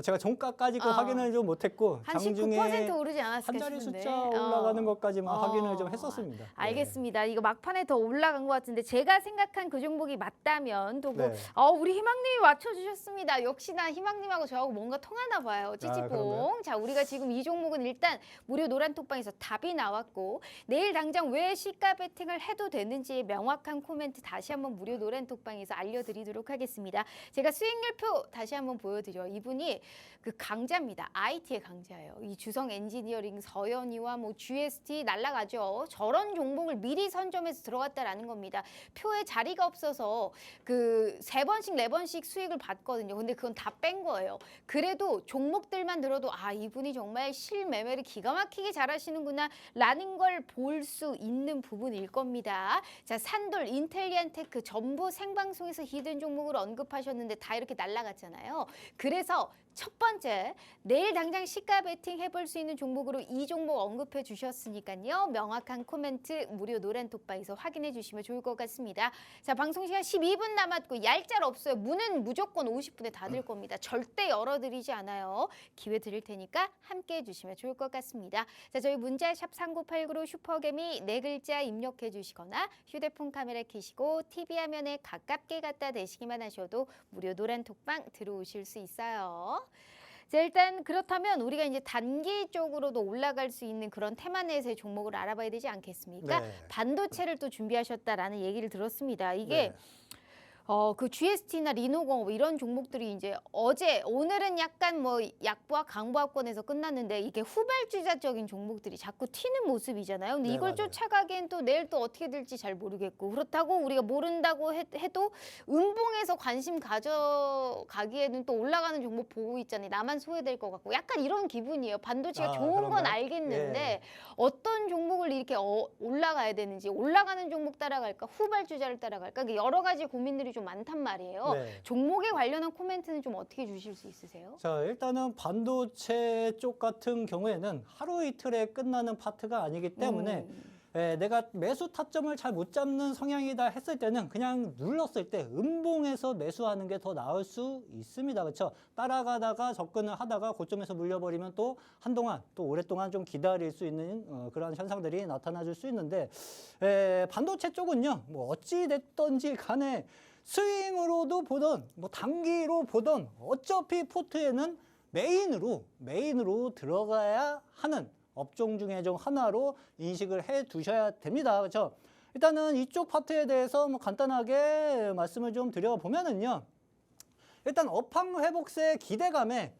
Speaker 2: 제가 종가까지 그
Speaker 1: 어.
Speaker 2: 확인을 좀 못했고
Speaker 1: 한
Speaker 2: 장중에
Speaker 1: 19% 오르지
Speaker 2: 한
Speaker 1: 않았을까
Speaker 2: 자리
Speaker 1: 싶은데.
Speaker 2: 숫자 올라가는 것까지만 확인을 좀 했었습니다.
Speaker 1: 알겠습니다. 이거 막판에 더 올라간 것 같은데 제가 생각한 그 종목이 맞다면 또
Speaker 2: 네.
Speaker 1: 우리 희망님이 맞춰주셨습니다. 역시나 희망님하고 저하고 뭔가 통하나 봐요. 찌찌뽕.
Speaker 2: 그런가요?
Speaker 1: 자, 우리가 지금 이 종목은 일단 무료 노란톡방에서 답이 나왔고 내일 당장 왜 시가 베팅을 해도 되는지 명확한 코멘트 다시 한번 무료 노란톡방에서 알려드리도록 하겠습니다. 제가 수익률표 다시 한번 보여드려. 이분이 그 강자입니다. IT의 강자예요. 이 주성 엔지니어링, 서현이와 뭐 GST 날라가죠. 저런 종목을 미리 선점해서 들어갔다라는 겁니다. 표에 자리가 없어서 그 3번씩 4번씩 수익을 받거든요. 근데 그건 다 뺀 거예요. 그래도 종목들만 들어도 이분이 정말 실매매를 기가 막히게 잘하시는구나 라는 걸 볼 수 있는 부분일 겁니다. 자, 산돌, 인텔리안테크 전부 생방송에서 히든 종목을 언급하셨는데 다 이렇게 날라갔잖아요. 그래서 첫 번째, 내일 당장 시가 베팅 해볼 수 있는 종목으로 이 종목 언급해 주셨으니까요. 명확한 코멘트 무료 노란톡방에서 확인해 주시면 좋을 것 같습니다. 자, 방송 시간 12분 남았고 얄짤 없어요. 문은 무조건 50분에 닫을 겁니다. 절대 열어드리지 않아요. 기회 드릴 테니까 함께 해주시면 좋을 것 같습니다. 자, 저희 문자 샵 3989로 슈퍼개미 4글자 입력해 주시거나 휴대폰 카메라 켜시고 TV 화면에 가깝게 갖다 대시기만 하셔도 무료 노란톡방 들어오실 수 있어요. 자, 일단 그렇다면 우리가 이제 단기적으로도 올라갈 수 있는 그런 테마넷의 종목을 알아봐야 되지 않겠습니까?
Speaker 2: 네.
Speaker 1: 반도체를 또 준비하셨다라는 얘기를 들었습니다. 이게
Speaker 2: 네.
Speaker 1: 그 GST나 리노공업 이런 종목들이 이제 오늘은 약간 뭐 약보합 강보합권에서 끝났는데 이게 후발주자적인 종목들이 자꾸 튀는 모습이잖아요. 근데
Speaker 2: 네,
Speaker 1: 이걸
Speaker 2: 맞아요.
Speaker 1: 쫓아가기엔 또 내일 또 어떻게 될지 잘 모르겠고 그렇다고 우리가 모른다고 해도 음봉에서 관심 가져가기에는 또 올라가는 종목 보고 있잖아요. 나만 소외될 것 같고 약간 이런 기분이에요. 반도체가 좋은 건
Speaker 2: 그런가요?
Speaker 1: 알겠는데
Speaker 2: 예.
Speaker 1: 어떤 종목을 이렇게 올라가야 되는지 올라가는 종목 따라갈까 후발주자를 따라갈까 여러 가지 고민들이 좀 많단 말이에요.
Speaker 2: 네.
Speaker 1: 종목에 관련한 코멘트는 좀 어떻게 주실 수 있으세요?
Speaker 2: 자, 일단은 반도체 쪽 같은 경우에는 하루 이틀에 끝나는 파트가 아니기 때문에 내가 매수 타점을 잘 못 잡는 성향이다 했을 때는 그냥 눌렀을 때 음봉에서 매수하는 게 더 나을 수 있습니다. 그렇죠? 따라가다가 접근을 하다가 고점에서 물려버리면 또 한동안 또 오랫동안 좀 기다릴 수 있는 그런 현상들이 나타나 줄 수 있는데 반도체 쪽은요. 뭐 어찌 됐든지 간에 스윙으로도 보던 뭐 단기로 보던 어차피 포트에는 메인으로 들어가야 하는 업종 중에 좀 하나로 인식을 해 두셔야 됩니다. 그렇죠? 일단은 이쪽 파트에 대해서 뭐 간단하게 말씀을 좀 드려보면은요. 일단 업황 회복세 기대감에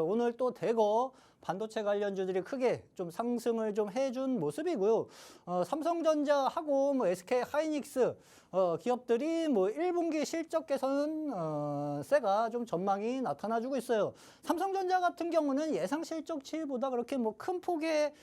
Speaker 2: 오늘 또 대거 반도체 관련주들이 크게 좀 상승을 좀 해준 모습이고요. 삼성전자하고 뭐 SK 하이닉스 기업들이 뭐 1분기 실적 개선세가 좀 전망이 나타나주고 있어요. 삼성전자 같은 경우는 예상 실적치보다 그렇게 뭐 큰 폭의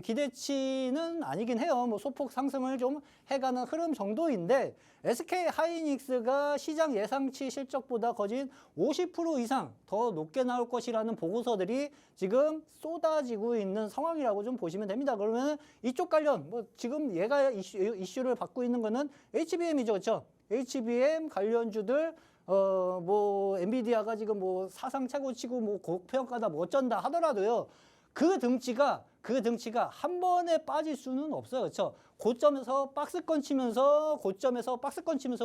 Speaker 2: 기대치는 아니긴 해요. 뭐 소폭 상승을 좀 해가는 흐름 정도인데 SK 하이닉스가 시장 예상치 실적보다 거진 50% 이상 더 높게 나올 것이라는 보고서들이 지금 쏟아지고 있는 상황이라고 좀 보시면 됩니다. 그러면 이쪽 관련 뭐 지금 얘가 이슈를 받고 있는 거는 HBM이죠, 그렇죠? HBM 관련주들 뭐 엔비디아가 지금 뭐 사상 최고치고 뭐 고평가다 뭐 어쩐다 하더라도요. 그 등치가 한 번에 빠질 수는 없어요. 그렇죠? 고점에서 박스권 치면서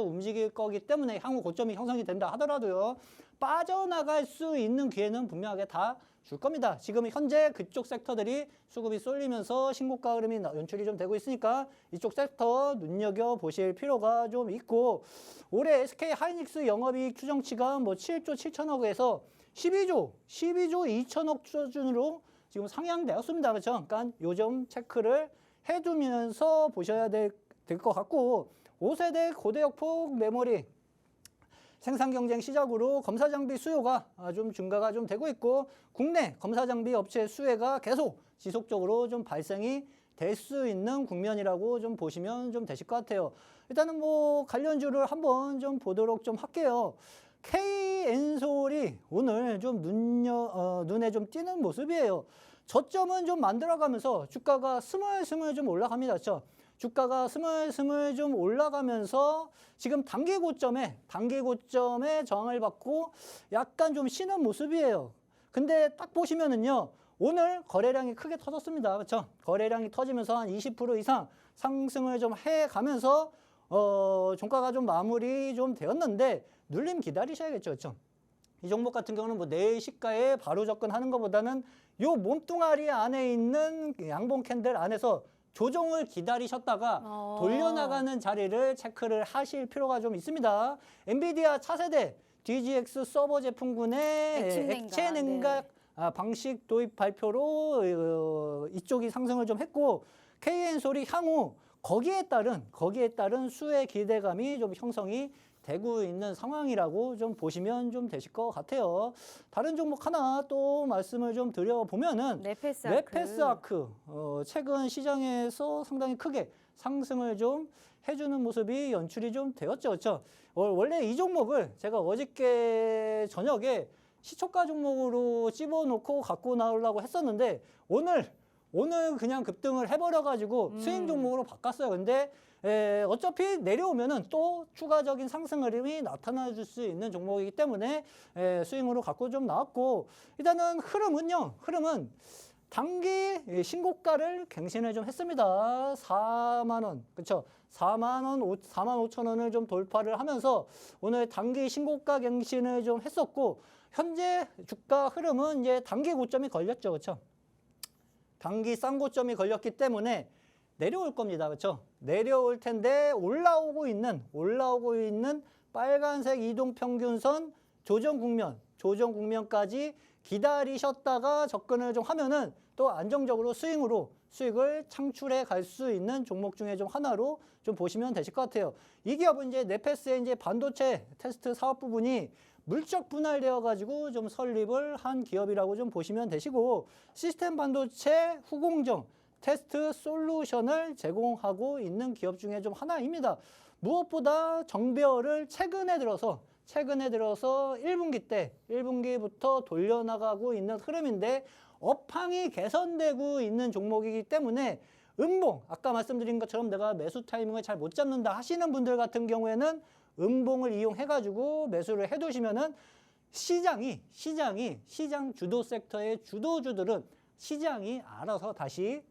Speaker 2: 움직일 거기 때문에 향후 고점이 형성이 된다 하더라도요. 빠져나갈 수 있는 기회는 분명하게 다 줄 겁니다. 지금 현재 그쪽 섹터들이 수급이 쏠리면서 신고가 흐름이 연출이 좀 되고 있으니까 이쪽 섹터 눈여겨보실 필요가 좀 있고 올해 SK 하이닉스 영업이익 추정치가 뭐 7조 7천억에서 12조 2천억 수준으로 지금 상향되었습니다. 그렇죠? 그러니까 요점 체크를 해두면서 보셔야 될 것 같고 5세대 고대역폭 메모리 생산 경쟁 시작으로 검사 장비 수요가 좀 증가가 좀 되고 있고 국내 검사 장비 업체 수혜가 계속 지속적으로 좀 발생이 될 수 있는 국면이라고 좀 보시면 좀 되실 것 같아요. 일단은 뭐 관련주를 한번 좀 보도록 좀 할게요. K엔솔이 오늘 좀 눈에 좀 띄는 모습이에요. 저점은 좀 만들어가면서 주가가 스물스물 좀 올라갑니다. 그렇죠? 주가가 스물스물 좀 올라가면서 지금 단기 고점에 저항을 받고 약간 좀 쉬는 모습이에요. 근데 딱 보시면은요. 오늘 거래량이 크게 터졌습니다. 그렇죠? 거래량이 터지면서 한 20% 이상 상승을 좀 해가면서 종가가 좀 마무리 좀 되었는데 눌림 기다리셔야겠죠. 그렇죠? 이 종목 같은 경우는 뭐 내일 시가에 바로 접근하는 것보다는 요 몸뚱아리 안에 있는 양봉 캔들 안에서 조정을 기다리셨다가 돌려나가는 자리를 체크를 하실 필요가 좀 있습니다. 엔비디아 차세대 DGX 서버 제품군의 액체 냉각 방식 도입 발표로 이쪽이 상승을 좀 했고 K엔솔이 향후 거기에 따른 수혜 기대감이 좀 형성이 되고 있는 상황이라고 좀 보시면 좀 되실 것 같아요. 다른 종목 하나 또 말씀을 좀 드려보면은 네페스아크 최근 시장에서 상당히 크게 상승을 좀 해주는 모습이 연출이 좀 되었죠. 그렇죠? 원래 이 종목을 제가 어저께 저녁에 시초가 종목으로 집어놓고 갖고 나오려고 했었는데 오늘 그냥 급등을 해버려가지고 스윙 종목으로 바꿨어요. 근데 어차피 내려오면은 또 추가적인 상승 흐름이 나타나 줄 수 있는 종목이기 때문에 스윙으로 갖고 좀 나왔고 일단은 흐름은 단기 신고가를 갱신을 좀 했습니다. 4만 원, 그렇죠? 4만 5천 원을 좀 돌파를 하면서 오늘 단기 신고가 갱신을 좀 했었고 현재 주가 흐름은 이제 단기 고점이 걸렸죠, 그렇죠? 단기 싼 고점이 걸렸기 때문에 내려올 겁니다. 그렇죠? 내려올 텐데 올라오고 있는 빨간색 이동평균선 조정 국면까지 기다리셨다가 접근을 좀 하면은 또 안정적으로 수익을 창출해 갈 수 있는 종목 중에 좀 하나로 좀 보시면 되실 것 같아요. 이 기업은 이제 네페스의 이제 반도체 테스트 사업 부분이 물적 분할되어 가지고 좀 설립을 한 기업이라고 좀 보시면 되시고 시스템 반도체 후공정 테스트 솔루션을 제공하고 있는 기업 중에 좀 하나입니다. 무엇보다 정배열을 최근에 들어서 1분기부터 돌려나가고 있는 흐름인데 업황이 개선되고 있는 종목이기 때문에 아까 말씀드린 것처럼 내가 매수 타이밍을 잘 못 잡는다 하시는 분들 같은 경우에는 음봉을 이용해가지고 매수를 해두시면은 시장 주도 섹터의 주도주들은 시장이 알아서 다시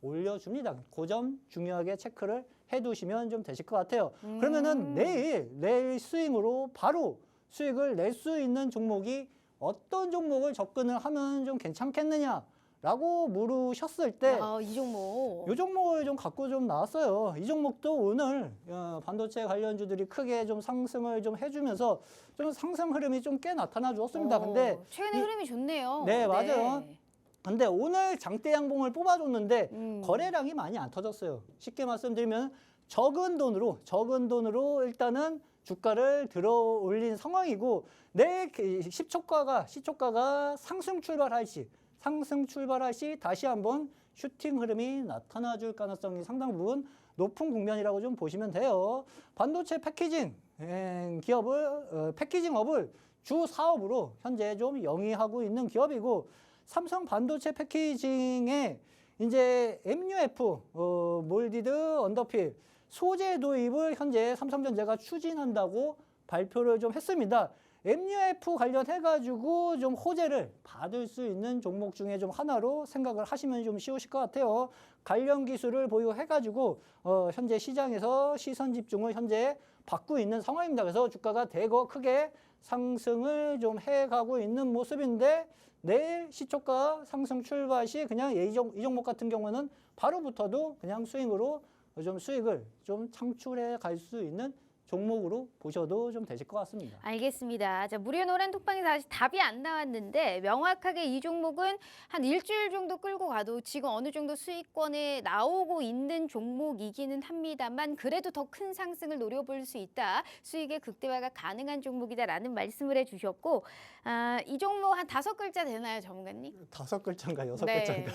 Speaker 2: 올려줍니다. 그 점 중요하게 체크를 해두시면 좀 되실 것 같아요. 그러면은 내일 스윙으로 바로 수익을 낼 수 있는 종목이 어떤 종목을 접근을 하면 좀 괜찮겠느냐라고 물으셨을 때
Speaker 1: 이 종목.
Speaker 2: 이 종목을 좀 갖고 좀 나왔어요. 이 종목도 오늘 반도체 관련주들이 크게 좀 상승을 좀 해주면서 좀 상승 흐름이 좀 꽤 나타나 주었습니다. 근데
Speaker 1: 최근에 흐름이 좋네요.
Speaker 2: 네, 맞아요. 근데 오늘 장대 양봉을 뽑아줬는데 거래량이 많이 안 터졌어요. 쉽게 말씀드리면 적은 돈으로 일단은 주가를 들어 올린 상황이고 내일 시초가가 상승 출발할 시 다시 한번 슈팅 흐름이 나타나 줄 가능성이 상당 부분 높은 국면이라고 좀 보시면 돼요. 반도체 패키징 패키징업을 주 사업으로 현재 좀 영위하고 있는 기업이고 삼성 반도체 패키징에 이제 MUF 몰디드 언더필 소재 도입을 현재 삼성전자가 추진한다고 발표를 좀 했습니다. MUF 관련해가지고 좀 호재를 받을 수 있는 종목 중에 좀 하나로 생각을 하시면 좀 쉬우실 것 같아요. 관련 기술을 보유해가지고 현재 시장에서 시선 집중을 현재 받고 있는 상황입니다. 그래서 주가가 대거 크게 상승을 좀 해가고 있는 모습인데 내일 시초가 상승 출발 시 그냥 이 종목 같은 경우는 바로부터도 그냥 스윙으로 좀 수익을 좀 창출해 갈 수 있는 종목으로 보셔도 좀 되실 것 같습니다.
Speaker 1: 알겠습니다. 자, 무료 노란 톡방에서 아직 답이 안 나왔는데 명확하게 이 종목은 한 일주일 정도 끌고 가도 지금 어느 정도 수익권에 나오고 있는 종목이기는 합니다만 그래도 더 큰 상승을 노려볼 수 있다. 수익의 극대화가 가능한 종목이다라는 말씀을 해주셨고 이 종목 한 5글자 되나요, 전문가님?
Speaker 2: 5글자인가 6글자인가?
Speaker 1: 네,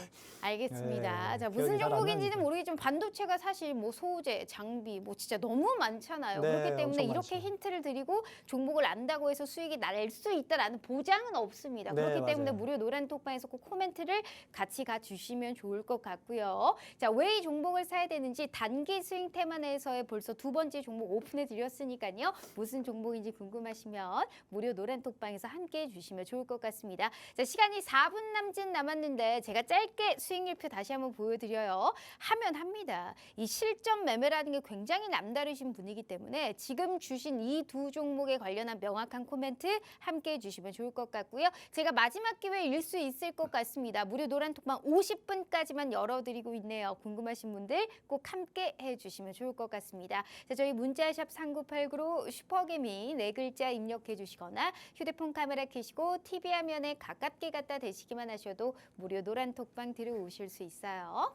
Speaker 1: 알겠습니다.
Speaker 2: 네,
Speaker 1: 자,
Speaker 2: 기억이
Speaker 1: 무슨
Speaker 2: 잘안
Speaker 1: 종목인지는
Speaker 2: 나니까.
Speaker 1: 모르겠지만 반도체가 사실 뭐 소재, 장비 뭐 진짜 너무 많잖아요.
Speaker 2: 네,
Speaker 1: 그렇기 때문에
Speaker 2: 엄청
Speaker 1: 이렇게
Speaker 2: 많죠.
Speaker 1: 힌트를 드리고 종목을 안다고 해서 수익이 날 수 있다라는 보장은 없습니다.
Speaker 2: 네,
Speaker 1: 그렇기 때문에
Speaker 2: 맞아요.
Speaker 1: 무료 노란 톡방에서 꼭 코멘트를 같이 가주시면 좋을 것 같고요. 자, 왜 이 종목을 사야 되는지 단기 스윙 테마 내에서의 벌써 2번째 종목 오픈해 드렸으니까요. 무슨 종목인지 궁금하시면 무료 노란 톡방에서 함께 해주시면 좋을 것 같습니다. 자, 시간이 4분 남짓 남았는데 제가 짧게 수익률표 다시 한번 보여드려요. 하면 합니다. 이 실전 매매라는 게 굉장히 남다르신 분이기 때문에 지금 주신 이 두 종목에 관련한 명확한 코멘트 함께 해주시면 좋을 것 같고요. 제가 마지막 기회일 수 있을 것 같습니다. 무료 노란 톡방 50분까지만 열어드리고 있네요. 궁금하신 분들 꼭 함께 해주시면 좋을 것 같습니다. 자, 저희 문자샵 3989로 슈퍼개미 4글자 입력해 주시거나 휴대폰 카메라 켜시고 TV 화면에 가깝게 갖다 대시기만 하셔도 무료 노란 톡방 들어오실 수 있어요.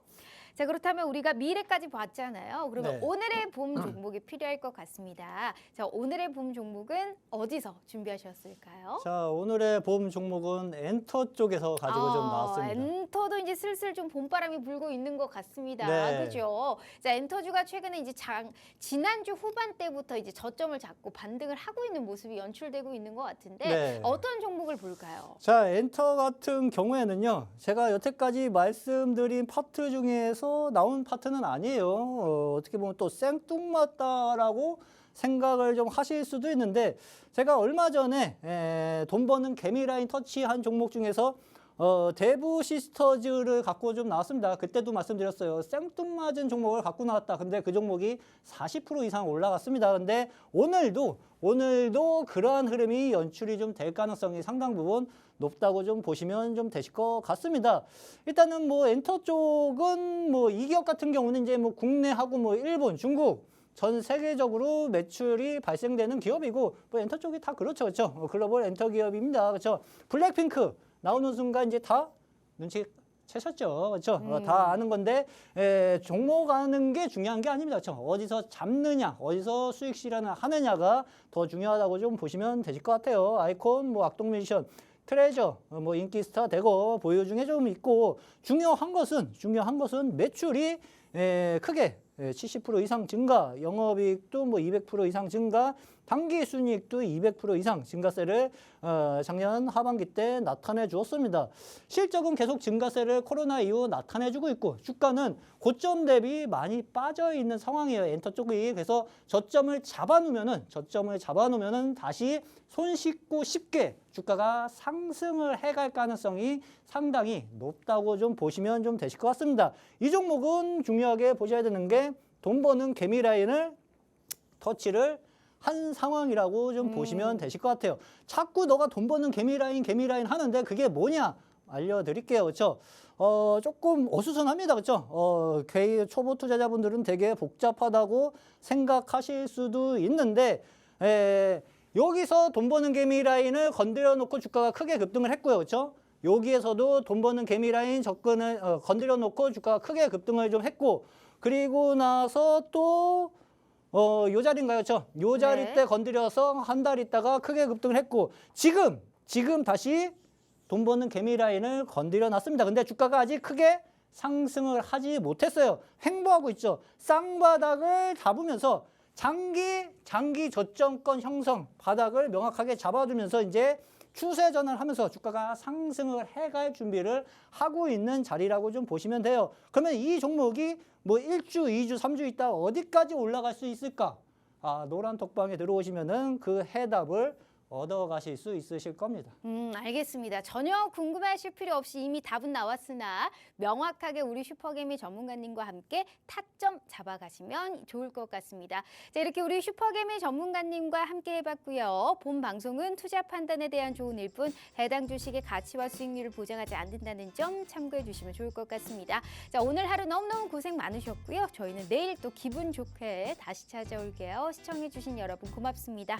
Speaker 1: 자, 그렇다면 우리가 미래까지 봤잖아요. 그러면
Speaker 2: 네.
Speaker 1: 오늘의 봄 종목이 필요할 것 같습니다. 자, 오늘의 봄 종목은 어디서 준비하셨을까요?
Speaker 2: 자, 오늘의 봄 종목은 엔터 쪽에서 가지고 좀 나왔습니다.
Speaker 1: 엔터도 이제 슬슬 좀 봄바람이 불고 있는 것 같습니다.
Speaker 2: 네.
Speaker 1: 그죠? 자, 엔터주가 최근에 이제 지난주 후반 때부터 이제 저점을 잡고 반등을 하고 있는 모습이 연출되고 있는 것 같은데
Speaker 2: 네.
Speaker 1: 어떤 종목을 볼까요?
Speaker 2: 자, 엔터 같은 경우에는요, 제가 여태까지 말씀드린 파트 중에서 나온 파트는 아니에요. 어떻게 보면 또 생뚱맞다라고 생각을 좀 하실 수도 있는데, 제가 얼마 전에 돈 버는 개미라인 터치한 종목 중에서 대부 시스터즈를 갖고 좀 나왔습니다. 그때도 말씀드렸어요. 생뚱맞은 종목을 갖고 나왔다. 근데 그 종목이 40% 이상 올라갔습니다. 근데 오늘도 그러한 흐름이 연출이 좀 될 가능성이 상당 부분 높다고 좀 보시면 좀 되실 것 같습니다. 일단은 뭐 엔터 쪽은 뭐 이 기업 같은 경우는 이제 뭐 국내하고 뭐 일본, 중국 전 세계적으로 매출이 발생되는 기업이고 뭐 엔터 쪽이 다 그렇죠. 그렇죠? 글로벌 엔터 기업입니다. 그렇죠? 블랙핑크 나오는 순간 이제 다 눈치 채셨죠. 그렇죠? 다 아는 건데 종목 아는 게 중요한 게 아닙니다. 그렇죠? 어디서 잡느냐, 어디서 수익 실현하느냐가 더 중요하다고 좀 보시면 되실 것 같아요. 아이콘, 뭐 악동뮤지션, 트레저, 뭐 인기스타 대거 보유 중에 좀 있고 중요한 것은 매출이 크게 70% 이상 증가, 영업이익도 뭐 200% 이상 증가, 당기순이익도 200% 이상 증가세를 작년 하반기 때 나타내 주었습니다. 실적은 계속 증가세를 코로나 이후 나타내주고 있고 주가는 고점 대비 많이 빠져 있는 상황이에요. 엔터 쪽이. 그래서 저점을 잡아놓으면은 다시 손쉽고 쉽게 주가가 상승을 해갈 가능성이 상당히 높다고 좀 보시면 좀 되실 것 같습니다. 이 종목은 중요하게 보셔야 되는 게 돈 버는 개미 라인을 터치를 한 상황이라고 좀 보시면 되실 것 같아요. 자꾸 너가 돈 버는 개미 라인 하는데 그게 뭐냐? 알려드릴게요. 그렇죠? 조금 어수선합니다. 그렇죠? 초보 투자자분들은 되게 복잡하다고 생각하실 수도 있는데 여기서 돈 버는 개미 라인을 건드려 놓고 주가가 크게 급등을 했고요. 그렇죠? 여기에서도 돈 버는 개미라인 접근을 건드려 놓고 주가가 크게 급등을 좀 했고 그리고 나서 또 요 자리인가요? 요 자리
Speaker 1: 네.
Speaker 2: 때 건드려서 한 달 있다가 크게 급등을 했고 지금 다시 돈 버는 개미 라인을 건드려 놨습니다. 근데 주가가 아직 크게 상승을 하지 못했어요. 횡보하고 있죠. 쌍바닥을 잡으면서 장기 저점권 형성 바닥을 명확하게 잡아주면서 이제 추세 전환을 하면서 주가가 상승을 해갈 준비를 하고 있는 자리라고 좀 보시면 돼요. 그러면 이 종목이 뭐 1주, 2주, 3주 있다 어디까지 올라갈 수 있을까? 노란 톡방에 들어오시면은 그 해답을 얻어가실 수 있으실 겁니다.
Speaker 1: 알겠습니다. 전혀 궁금해하실 필요 없이 이미 답은 나왔으나 명확하게 우리 슈퍼개미 전문가님과 함께 타점 잡아가시면 좋을 것 같습니다. 자, 이렇게 우리 슈퍼개미 전문가님과 함께 해봤고요. 본 방송은 투자 판단에 대한 조언일 뿐 해당 주식의 가치와 수익률을 보장하지 않는다는 점 참고해 주시면 좋을 것 같습니다. 자, 오늘 하루 너무너무 고생 많으셨고요. 저희는 내일 또 기분 좋게 다시 찾아올게요. 시청해 주신 여러분 고맙습니다.